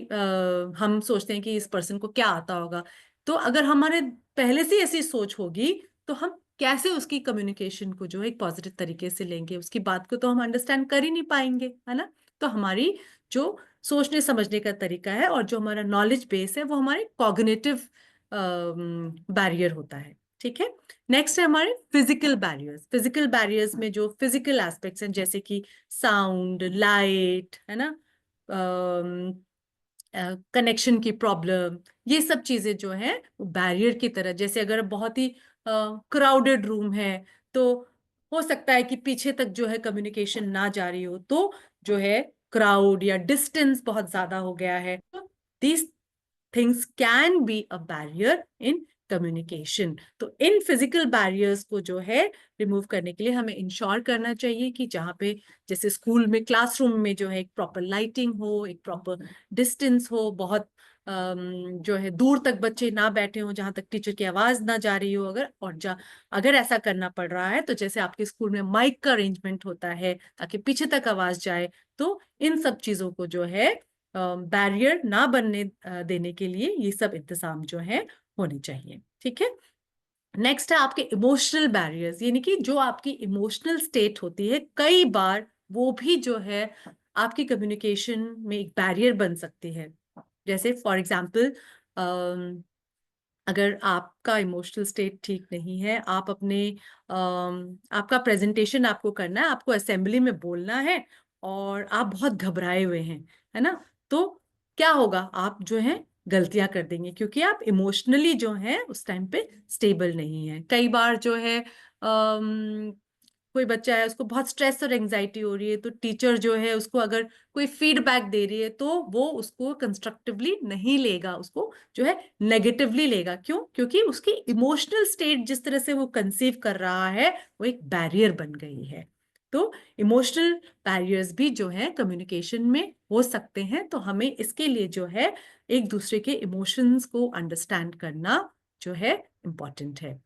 हम सोचते हैं कि इस पर्सन को क्या आता होगा। तो अगर हमारे पहले से ऐसी सोच होगी तो हम कैसे उसकी कम्युनिकेशन को जो है एक पॉजिटिव तरीके से लेंगे, उसकी बात को तो हम अंडरस्टैंड कर ही नहीं पाएंगे, है ना। तो हमारी जो सोचने समझने का तरीका है और जो हमारा नॉलेज बेस है वो हमारे कॉग्निटिव बैरियर होता है। ठीक है। नेक्स्ट है हमारे फिजिकल बैरियर्स। फिजिकल बैरियर्स में जो फिजिकल एस्पेक्ट्स हैं जैसे कि साउंड, लाइट, है ना, कनेक्शन की प्रॉब्लम, ये सब चीजें जो है वो बैरियर की तरह, जैसे अगर बहुत ही क्राउडेड रूम है तो हो सकता है कि पीछे तक जो है कम्युनिकेशन ना जा रही हो, तो जो है क्राउड या डिस्टेंस बहुत ज्यादा हो गया है। तो this things can be a barrier in communication. तो इन फिजिकल बैरियर्स को जो है रिमूव करने के लिए हमें इंश्योर करना चाहिए कि जहाँ पे जैसे स्कूल में क्लासरूम में जो है एक प्रॉपर लाइटिंग हो, एक प्रॉपर डिस्टेंस हो, बहुत जो है दूर तक बच्चे ना बैठे हो, जहां तक टीचर की आवाज ना जा रही हो, अगर ऐसा करना पड़ रहा है तो जैसे आपके स्कूल में माइक का अरेंजमेंट होता है ताकि पीछे तक आवाज जाए, तो इन सब चीजों को जो है बैरियर ना बनने देने के लिए ये सब इंतजाम जो है होने चाहिए। ठीक है। नेक्स्ट है आपके इमोशनल बैरियर्स, यानी कि जो आपकी इमोशनल स्टेट होती है, कई बार वो भी जो है आपकी कम्युनिकेशन में एक बैरियर बन सकती है। जैसे फॉर एग्जाम्पल, अगर आपका इमोशनल स्टेट ठीक नहीं है, आप अपने आपका प्रेजेंटेशन आपको करना है, आपको असेंबली में बोलना है और आप बहुत घबराए हुए हैं, है ना, तो क्या होगा, आप जो है गलतियां कर देंगे क्योंकि आप इमोशनली जो है उस टाइम पे स्टेबल नहीं है। कई बार जो है कोई बच्चा है, उसको बहुत स्ट्रेस और एंजाइटी हो रही है, तो टीचर जो है उसको अगर कोई फीडबैक दे रही है तो वो उसको कंस्ट्रक्टिवली नहीं लेगा, उसको जो है नेगेटिवली लेगा। क्यों? क्योंकि उसकी इमोशनल स्टेट जिस तरह से वो कंसीव कर रहा है वो एक बैरियर बन गई है। तो इमोशनल बैरियर्स भी जो है कम्युनिकेशन में हो सकते हैं, तो हमें इसके लिए जो है एक दूसरे के इमोशंस को अंडरस्टैंड करना जो है इम्पॉर्टेंट है।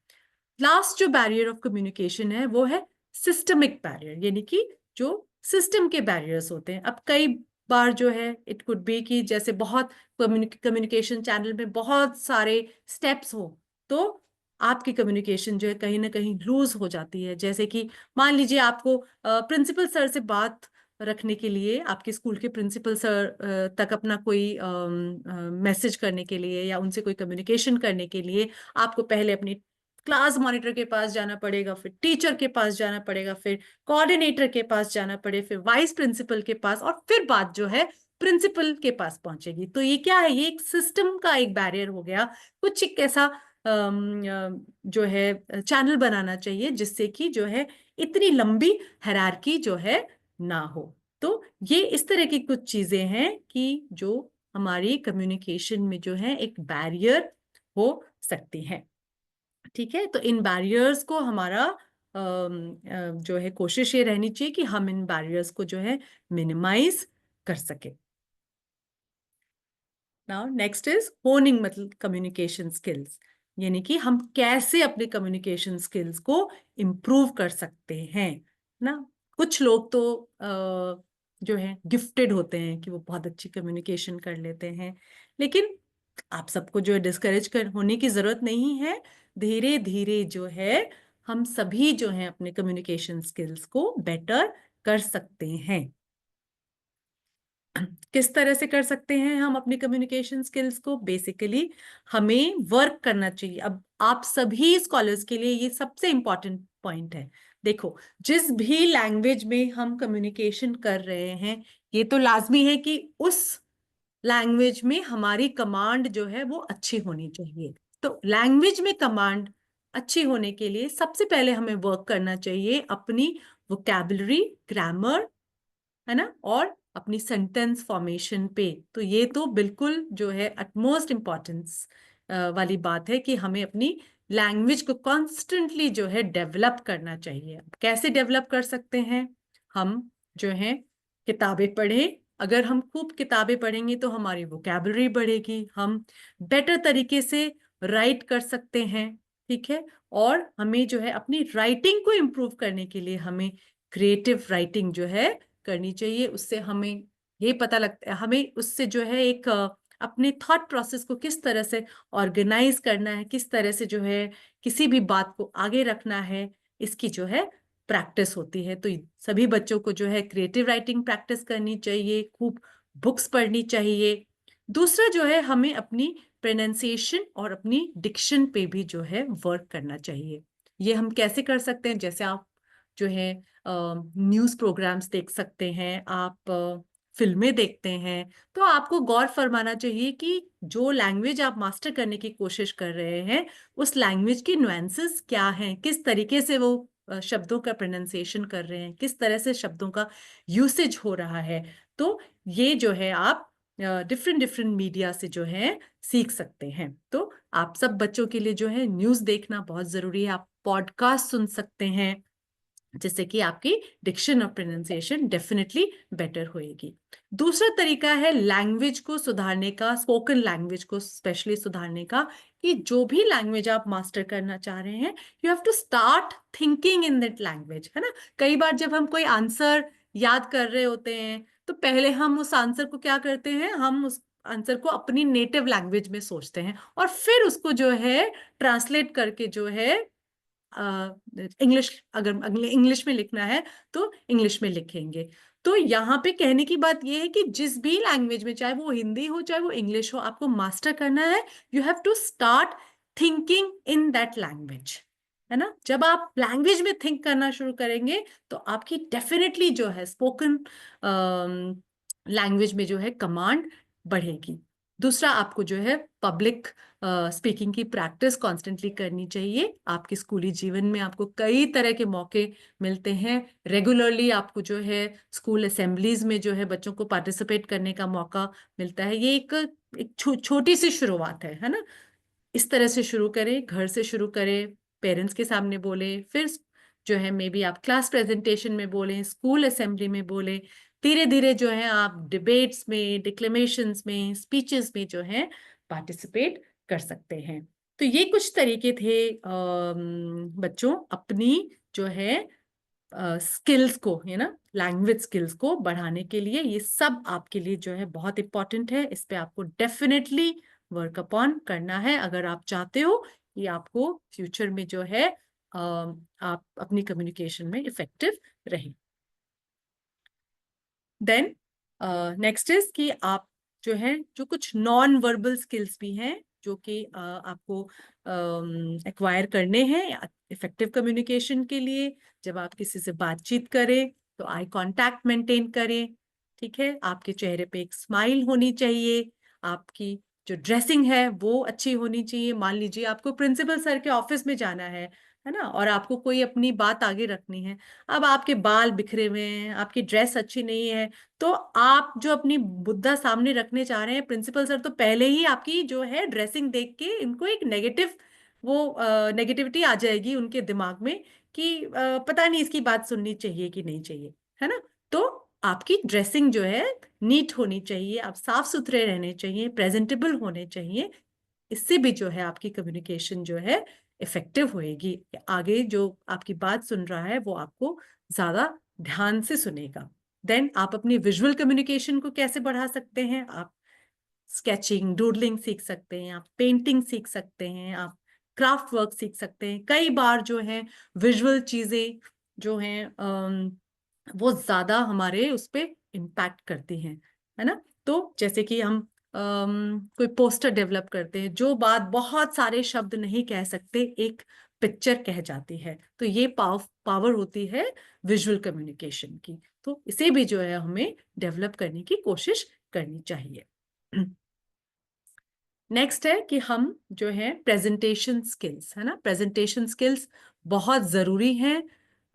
लास्ट जो बैरियर ऑफ कम्युनिकेशन है वो है सिस्टमिक बैरियर, यानी कि जो सिस्टम के बैरियर्स होते हैं। अब कई बार जो है इट कुड बी कि जैसे बहुत कम्युनिकेशन चैनल में बहुत सारे स्टेप्स हो, तो आपकी कम्युनिकेशन जो है कहीं ना कहीं लूज हो जाती है। जैसे कि मान लीजिए आपको प्रिंसिपल सर से बात रखने के लिए, आपके स्कूल के प्रिंसिपल सर तक अपना कोई मैसेज करने के लिए या उनसे कोई कम्युनिकेशन करने के लिए आपको पहले अपनी क्लास मॉनिटर के पास जाना पड़ेगा, फिर टीचर के पास जाना पड़ेगा, फिर कोऑर्डिनेटर के पास जाना पड़े, फिर वाइस प्रिंसिपल के पास, और फिर बात जो है प्रिंसिपल के पास पहुंचेगी। तो ये क्या है, ये एक सिस्टम का एक बैरियर हो गया। कुछ एक ऐसा जो है चैनल बनाना चाहिए जिससे कि जो है इतनी लंबी हायरार्की जो है ना हो। तो ये इस तरह की कुछ चीजें हैं कि जो हमारी कम्युनिकेशन में जो है एक बैरियर हो सकती हैं। ठीक है। तो इन बैरियर्स को हमारा जो है कोशिश ये रहनी चाहिए कि हम इन बैरियर्स को जो है मिनिमाइज कर सके। नाउ नेक्स्ट इज होनिंग, मतलब कम्युनिकेशन स्किल्स, यानी कि हम कैसे अपने कम्युनिकेशन स्किल्स को इम्प्रूव कर सकते हैं ना। कुछ लोग तो जो है गिफ्टेड होते हैं कि वो बहुत अच्छी कम्युनिकेशन कर लेते हैं, लेकिन आप सबको जो है डिस्करेज कर होने की जरूरत नहीं है। धीरे धीरे जो है हम सभी जो है अपने कम्युनिकेशन स्किल्स को बेटर कर सकते हैं। किस तरह से कर सकते हैं हम अपने कम्युनिकेशन स्किल्स को? बेसिकली हमें वर्क करना चाहिए। अब आप सभी स्कॉलर्स के लिए ये सबसे इंपॉर्टेंट पॉइंट है। देखो, जिस भी लैंग्वेज में हम कम्युनिकेशन कर रहे हैं, ये तो लाजमी है कि उस लैंग्वेज में हमारी कमांड जो है वो अच्छी होनी चाहिए। तो लैंग्वेज में कमांड अच्छी होने के लिए सबसे पहले हमें वर्क करना चाहिए अपनी वोकैबुलरी, ग्रामर, है ना, और अपनी सेंटेंस फॉर्मेशन पे। तो ये तो बिल्कुल जो है अटमोस्ट इम्पॉर्टेंस वाली बात है कि हमें अपनी लैंग्वेज को कॉन्स्टेंटली जो है डेवलप करना चाहिए। कैसे डेवलप कर सकते हैं? हम जो है किताबें पढ़ें। अगर हम खूब किताबें पढ़ेंगे तो हमारी वोकैबुलरी बढ़ेगी, हम बेटर तरीके से राइट कर सकते हैं। ठीक है। और हमें जो है अपनी राइटिंग को इम्प्रूव करने के लिए हमें क्रिएटिव राइटिंग जो है करनी चाहिए। उससे हमें ये पता लगता है, हमें उससे जो है एक अपने थॉट प्रोसेस को किस तरह से ऑर्गेनाइज करना है, किस तरह से जो है किसी भी बात को आगे रखना है, इसकी जो है प्रैक्टिस होती है। तो सभी बच्चों को जो है क्रिएटिव राइटिंग प्रैक्टिस करनी चाहिए, खूब बुक्स पढ़नी चाहिए। दूसरा जो है हमें अपनी प्रोनाउंसिएशन और अपनी डिक्शन पे भी जो है वर्क करना चाहिए। ये हम कैसे कर सकते हैं? जैसे आप जो है न्यूज़ प्रोग्राम्स देख सकते हैं, आप फिल्में देखते हैं, तो आपको गौर फरमाना चाहिए कि जो लैंग्वेज आप मास्टर करने की कोशिश कर रहे हैं उस लैंग्वेज की नुएंसेस क्या हैं, किस तरीके से वो शब्दों का प्रोनाउंसिएशन कर रहे हैं, किस तरह से शब्दों का यूसेज हो रहा है। तो ये जो है आप डिफरेंट डिफरेंट मीडिया से जो है सीख सकते हैं। तो आप सब बच्चों के लिए जो है न्यूज़ देखना बहुत जरूरी है। आप पॉडकास्ट सुन सकते हैं, जिससे कि आपकी डिक्शन और प्रोनाउंसिएशन डेफिनेटली बेटर होएगी। दूसरा तरीका है लैंग्वेज को सुधारने का, स्पोकन लैंग्वेज को स्पेशली सुधारने का, कि जो भी लैंग्वेज आप मास्टर करना चाह रहे हैं, you have to start thinking in that language, है ना। कई बार जब हम कोई आंसर याद कर रहे होते हैं तो पहले हम उस आंसर को क्या करते हैं, हम उस आंसर को अपनी नेटिव लैंग्वेज में सोचते हैं और फिर उसको जो है ट्रांसलेट करके जो है इंग्लिश, अगर अगले इंग्लिश में लिखना है तो इंग्लिश में लिखेंगे। तो यहाँ पे कहने की बात यह है कि जिस भी लैंग्वेज में, चाहे वो हिंदी हो चाहे वो इंग्लिश हो, आपको मास्टर करना है, you have to start thinking in that language, है ना। जब आप लैंग्वेज में थिंक करना शुरू करेंगे तो आपकी डेफिनेटली जो है स्पोकन लैंग्वेज में जो है कमांड बढ़ेगी। दूसरा, आपको जो है पब्लिक स्पीकिंग की प्रैक्टिस कॉन्स्टेंटली करनी चाहिए। आपके स्कूली जीवन में आपको कई तरह के मौके मिलते हैं। रेगुलरली आपको जो है स्कूल असेंबलीज में जो है बच्चों को पार्टिसिपेट करने का मौका मिलता है। ये एक छोटी सी शुरुआत है ना। इस तरह से शुरू करें, घर से शुरू करें, पेरेंट्स के सामने बोले, फिर जो है मे बी आप क्लास प्रेजेंटेशन में बोलें, स्कूल असेंबली में बोलें, धीरे धीरे जो है आप डिबेट्स में, डिक्लेमेशंस में, स्पीचेस में जो है पार्टिसिपेट कर सकते हैं। तो ये कुछ तरीके थे बच्चों अपनी जो है स्किल्स को, है ना, लैंग्वेज स्किल्स को बढ़ाने के लिए। ये सब आपके लिए जो है बहुत इंपॉर्टेंट है। इस पे आपको डेफिनेटली वर्क अपॉन करना है अगर आप चाहते हो कि आपको फ्यूचर में जो है आप अपनी कम्युनिकेशन में इफेक्टिव रहें। देन नेक्स्ट इज कि आप जो है जो कुछ नॉन वर्बल स्किल्स भी हैं जो कि आपको एक्वायर करने हैं इफेक्टिव कम्युनिकेशन के लिए। जब आप किसी से बातचीत करें तो आई कांटेक्ट मेंटेन करें, ठीक है। आपके चेहरे पे एक स्माइल होनी चाहिए, आपकी जो ड्रेसिंग है वो अच्छी होनी चाहिए। मान लीजिए आपको प्रिंसिपल सर के ऑफिस में जाना है ना, और आपको कोई अपनी बात आगे रखनी है। अब आपके बाल बिखरे हुए हैं, आपकी ड्रेस अच्छी नहीं है, तो आप जो अपनी मुद्दा सामने रखने चाह रहे हैं, प्रिंसिपल सर तो पहले ही आपकी जो है ड्रेसिंग देख के इनको एक नेगेटिविटी आ जाएगी उनके दिमाग में कि पता नहीं इसकी बात सुननी चाहिए कि नहीं चाहिए, है ना। तो आपकी ड्रेसिंग जो है नीट होनी चाहिए, आप साफ सुथरे रहने चाहिए, प्रेजेंटेबल होने चाहिए। इससे भी जो है आपकी कम्युनिकेशन जो है इफेक्टिव होएगी। आगे जो आपकी बात सुन रहा है वो आपको ज्यादा ध्यान से सुनेगा। देन आप अपनी विजुअल कम्युनिकेशन को कैसे बढ़ा सकते हैं? आप स्केचिंग, डूडलिंग सीख सकते हैं, आप पेंटिंग सीख सकते हैं, आप क्राफ्ट वर्क सीख सकते हैं। कई बार जो है विजुअल चीजें जो हैं वो ज्यादा हमारे उस पर इम्पैक्ट करती हैं, है ना। तो जैसे कि हम कोई पोस्टर डेवलप करते हैं, जो बात बहुत सारे शब्द नहीं कह सकते एक पिक्चर कह जाती है। तो ये पावर होती है विजुअल कम्युनिकेशन की। तो इसे भी जो है हमें डेवलप करने की कोशिश करनी चाहिए। नेक्स्ट है कि हम जो है प्रेजेंटेशन स्किल्स, है ना, प्रेजेंटेशन स्किल्स बहुत ज़रूरी हैं।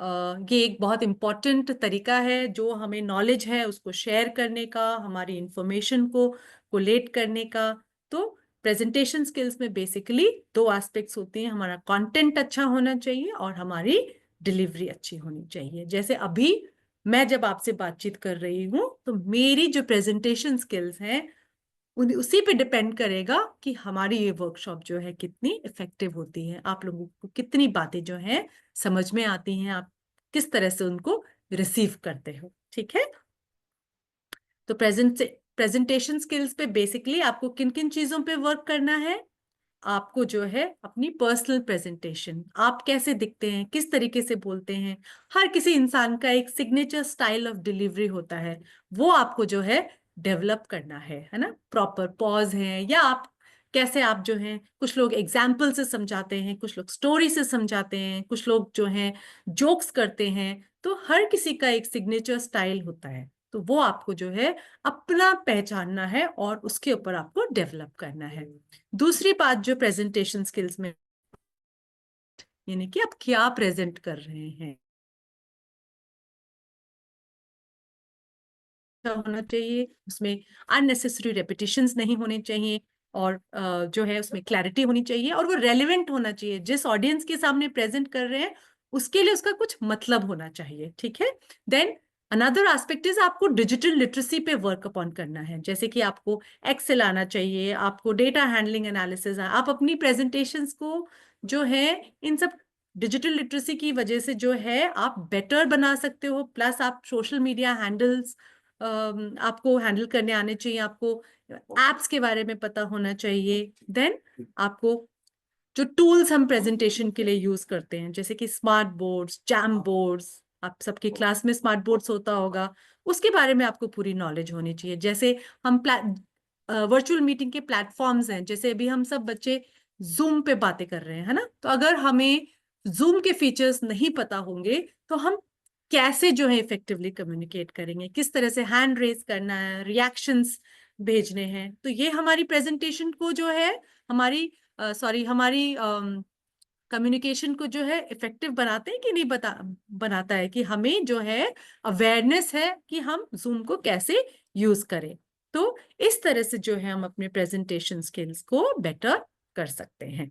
ये एक बहुत इम्पॉर्टेंट तरीका है जो हमें नॉलेज है उसको शेयर करने का, हमारी इंफॉर्मेशन को कोलेट करने का। तो प्रेजेंटेशन स्किल्स में बेसिकली दो एस्पेक्ट्स होती हैं, हमारा कंटेंट अच्छा होना चाहिए और हमारी डिलीवरी अच्छी होनी चाहिए। जैसे अभी मैं जब आपसे बातचीत कर रही हूँ तो मेरी जो प्रेजेंटेशन स्किल्स हैं उसी पे डिपेंड करेगा कि हमारी ये वर्कशॉप जो है कितनी इफेक्टिव होती है, आप लोगों को कितनी बातें जो हैं समझ में आती हैं, आप किस तरह से उनको रिसीव करते हो, ठीक है। तो प्रेजेंटेशन स्किल्स पे बेसिकली आपको किन किन चीजों पे वर्क करना है? आपको जो है अपनी पर्सनल प्रेजेंटेशन, आप कैसे दिखते हैं, किस तरीके से बोलते हैं, हर किसी इंसान का एक सिग्नेचर स्टाइल ऑफ डिलीवरी होता है, वो आपको जो है डेवलप करना है ना। प्रॉपर पॉज है, या आप कैसे आप जो हैं, कुछ लोग एग्जाम्पल से समझाते हैं, कुछ लोग स्टोरी से समझाते हैं, कुछ लोग जो हैं जोक्स करते हैं। तो हर किसी का एक सिग्नेचर स्टाइल होता है, तो वो आपको जो है अपना पहचानना है और उसके ऊपर आपको डेवलप करना है। दूसरी बात जो प्रेजेंटेशन स्किल्स में, यानी कि आप क्या प्रेजेंट कर रहे हैं, होना चाहिए, उसमें अननेसेसरी रेपिटेशंस नहीं होने चाहिए, और जो है उसमें क्लैरिटी होनी चाहिए, और वो रेलेवेंट होना चाहिए। जिस ऑडियंस के सामने प्रेजेंट कर रहे हैं उसके लिए उसका कुछ मतलब होना चाहिए, ठीक है। देन अनदर एस्पेक्ट इज आपको डिजिटल लिटरेसी पे वर्क अपॉन करना है, जैसे कि आपको एक्सेल आना चाहिए, आपको डेटा हैंडलिंग एनालिसिस, आप अपनी प्रेजेंटेशंस को जो है इन सब डिजिटल लिटरेसी की वजह से जो है आप बेटर बना सकते हो। प्लस आप सोशल मीडिया हैंडल्स आपको हैंडल करने आने चाहिए, आपको एप्स के बारे में पता होना चाहिए। देन आपको जो टूल्स हम प्रेजेंटेशन के लिए यूज करते हैं, जैसे कि स्मार्ट बोर्ड्स, जैम बोर्ड्स, आप सबकी क्लास में स्मार्ट बोर्ड्स होता होगा, उसके बारे में आपको पूरी नॉलेज होनी चाहिए। जैसे हम वर्चुअल मीटिंग के प्लेटफॉर्म्स हैं, जैसे अभी हम सब बच्चे जूम पे बातें कर रहे हैं, है ना, तो अगर हमें जूम के फीचर्स नहीं पता होंगे तो हम कैसे जो है इफेक्टिवली कम्युनिकेट करेंगे, किस तरह से हैंड रेज करना है, रिएक्शंस भेजने हैं। तो ये हमारी प्रेजेंटेशन को जो है हमारी हमारी कम्युनिकेशन को जो है इफेक्टिव बनाते हैं कि नहीं बनाता है, कि हमें जो है अवेयरनेस है कि हम जूम को कैसे यूज करें। तो इस तरह से जो है हम अपने प्रेजेंटेशन स्किल्स को बेटर कर सकते हैं।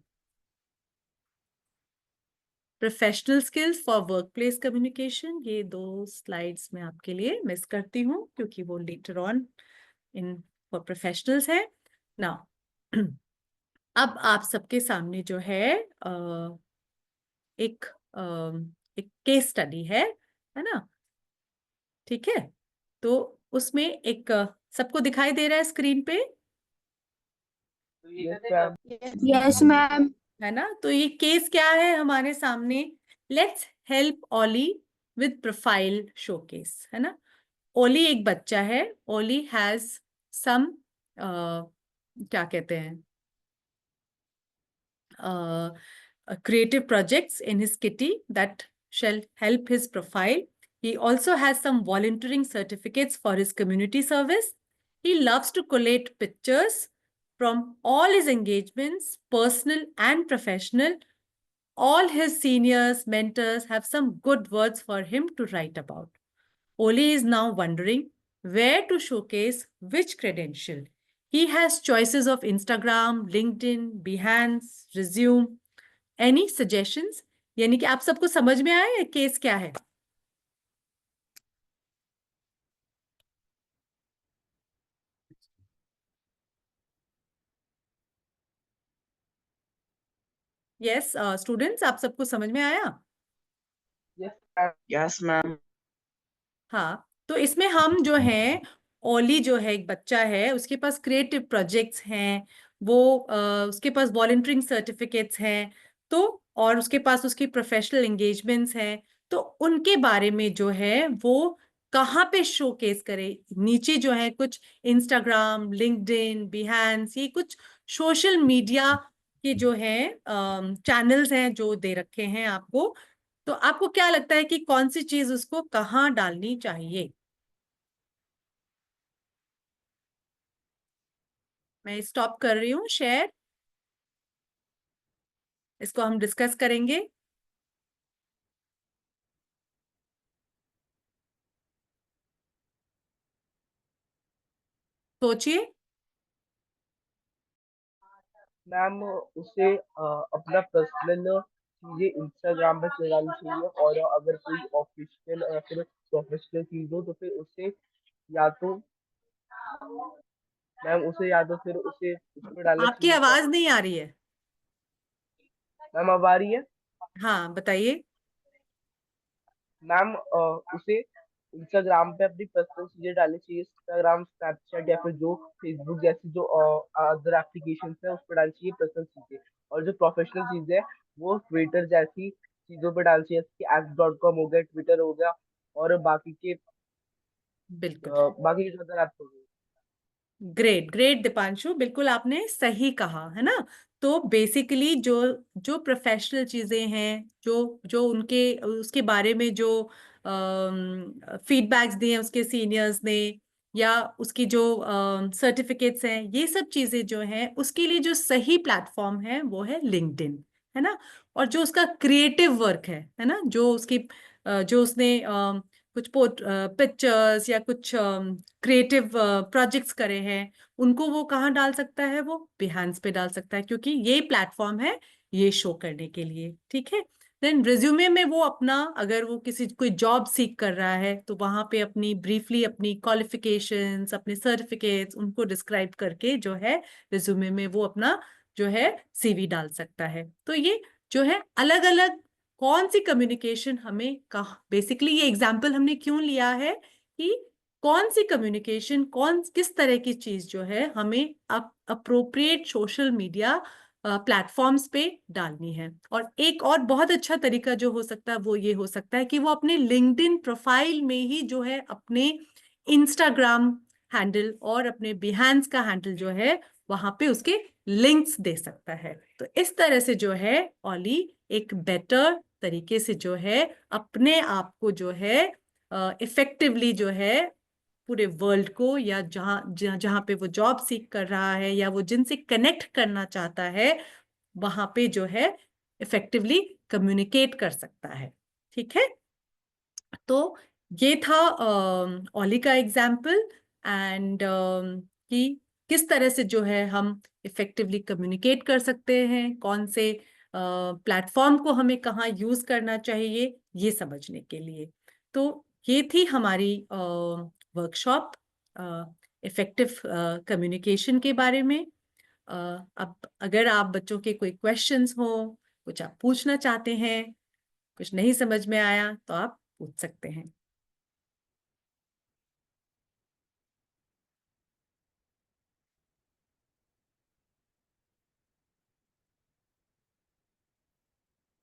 Professional skills for workplace communication, ये 2 स्लाइड्स मैं आपके लिए मिस करती हूँ क्योंकि वो later on in for professionals है ना। अब आप सबके सामने जो है एक एक केस स्टडी है ना, ठीक है। तो उसमें एक सबको दिखाई दे रहा है स्क्रीन पे, यस मैम। है ना। तो ये केस क्या है हमारे सामने, let's help Ollie with profile showcase, है ना। ओली एक बच्चा है, ओली हैज सम क्या कहते हैं creative projects in his kitty that shall help his profile. He also has some volunteering certificates for his community service. He loves to collate pictures from all his engagements, personal and professional. All his seniors, mentors have some good words for him to write about. Oli is now wondering where to showcase which credential. He has choices of Instagram, LinkedIn, Behance, Resume. Any suggestions? यानी कि आप सबको समझ में आया case क्या है? Yes students, आप सबको समझ में आया? Yes ma'am. हाँ, तो इसमें हम जो है, ओली जो है एक बच्चा है, उसके पास क्रिएटिव प्रोजेक्ट्स हैं, वो उसके पास वॉलंटियरिंग सर्टिफिकेट्स हैं, तो और उसके पास उसकी प्रोफेशनल एंगेजमेंट्स हैं। तो उनके बारे में जो है वो कहाँ पे शोकेस करे, नीचे जो है कुछ इंस्टाग्राम, लिंक्डइन, बिहेंस, ये कुछ सोशल मीडिया के जो है चैनल्स हैं जो दे रखे हैं आपको। तो आपको क्या लगता है कि कौन सी चीज उसको कहाँ डालनी चाहिए? मैं स्टॉप कर रही हूँ शेयर, इसको हम डिस्कस करेंगे। सोचिए। मैम उसे अपना पर्सनल चीजें इंस्टाग्राम पे चलानी चाहिए, और अगर कोई ऑफिशियल या फिर प्रोफेशनल चीज हो तो फिर उसे या तो मैम उसे या तो फिर उसे उस पर डालना आपकी चाहिए। आवाज नहीं आ रही है। मैम अब आ रही है? हाँ बताइए। मैम उसे इंस्टाग्राम पे अपनी पर्सनल चीजें डालनी चाहिए, इंस्टाग्राम, स्नैपचैट या फिर जो फेसबुक जैसी जो अदर एप्लीकेशन है उस पर डालनी चाहिए पर्सनल चीजें। और जो प्रोफेशनल चीजें है वो ट्विटर जैसी चीजों पर डालनी चाहिए, जैसे कि x.com हो गया, ट्विटर हो गया, और बिल्कुल, बाकी जो अदर ऐप्स हो गए। ग्रेट ग्रेट दीपांशु, बिल्कुल आपने सही कहा, है ना। तो बेसिकली जो जो प्रोफेशनल चीजें हैं, जो जो उनके उसके बारे में जो फीडबैक्स दिए हैं उसके सीनियर्स ने, या उसकी जो सर्टिफिकेट्स हैं, ये सब चीजें जो हैं उसके लिए जो सही प्लेटफॉर्म है वो है लिंक्डइन, है ना। और जो उसका क्रिएटिव वर्क है ना, जो उसकी जो उसने कुछ पिक्चर्स या कुछ क्रिएटिव प्रोजेक्ट्स करे हैं, उनको वो कहाँ डाल सकता है, वो बिहेंस पे डाल सकता है, क्योंकि ये प्लेटफॉर्म है ये शो करने के लिए, ठीक है। देन रिज्यूमे में वो अपना, अगर वो कोई जॉब सीख कर रहा है तो वहां पे अपनी ब्रीफली अपनी क्वालिफिकेशंस, अपने सर्टिफिकेट्स उनको डिस्क्राइब करके जो है रिज्यूमे में वो अपना जो है सीवी डाल सकता है। तो ये जो है अलग अलग कौन सी कम्युनिकेशन हमें कहा, बेसिकली ये एग्जाम्पल हमने क्यों लिया है कि कौन सी कम्युनिकेशन, किस तरह की चीज जो है हमें अप्रोप्रिएट सोशल मीडिया प्लेटफॉर्म्स पे डालनी है। और एक और बहुत अच्छा तरीका जो हो सकता है वो ये हो सकता है कि वो अपने लिंक्डइन प्रोफाइल में ही जो है अपने इंस्टाग्राम हैंडल और अपने बिहेंस का हैंडल जो है वहां पे उसके लिंक्स दे सकता है। तो इस तरह से जो है ओली एक बेटर तरीके से जो है अपने आप को जो है इफेक्टिवली जो है पूरे वर्ल्ड को, या जहां पे वो जॉब सीख कर रहा है या वो जिनसे कनेक्ट करना चाहता है वहां पे जो है इफेक्टिवली कम्युनिकेट कर सकता है। ठीक है, तो ये था ओली का एग्जाम्पल, एंड कि किस तरह से जो है हम इफेक्टिवली कम्युनिकेट कर सकते हैं, कौन से प्लेटफॉर्म को हमें कहाँ यूज करना चाहिए ये समझने के लिए। तो ये थी हमारी वर्कशॉप इफेक्टिव कम्युनिकेशन के बारे में। अब अगर आप बच्चों के कोई क्वेश्चंस हो, कुछ आप पूछना चाहते हैं, कुछ नहीं समझ में आया तो आप पूछ सकते हैं।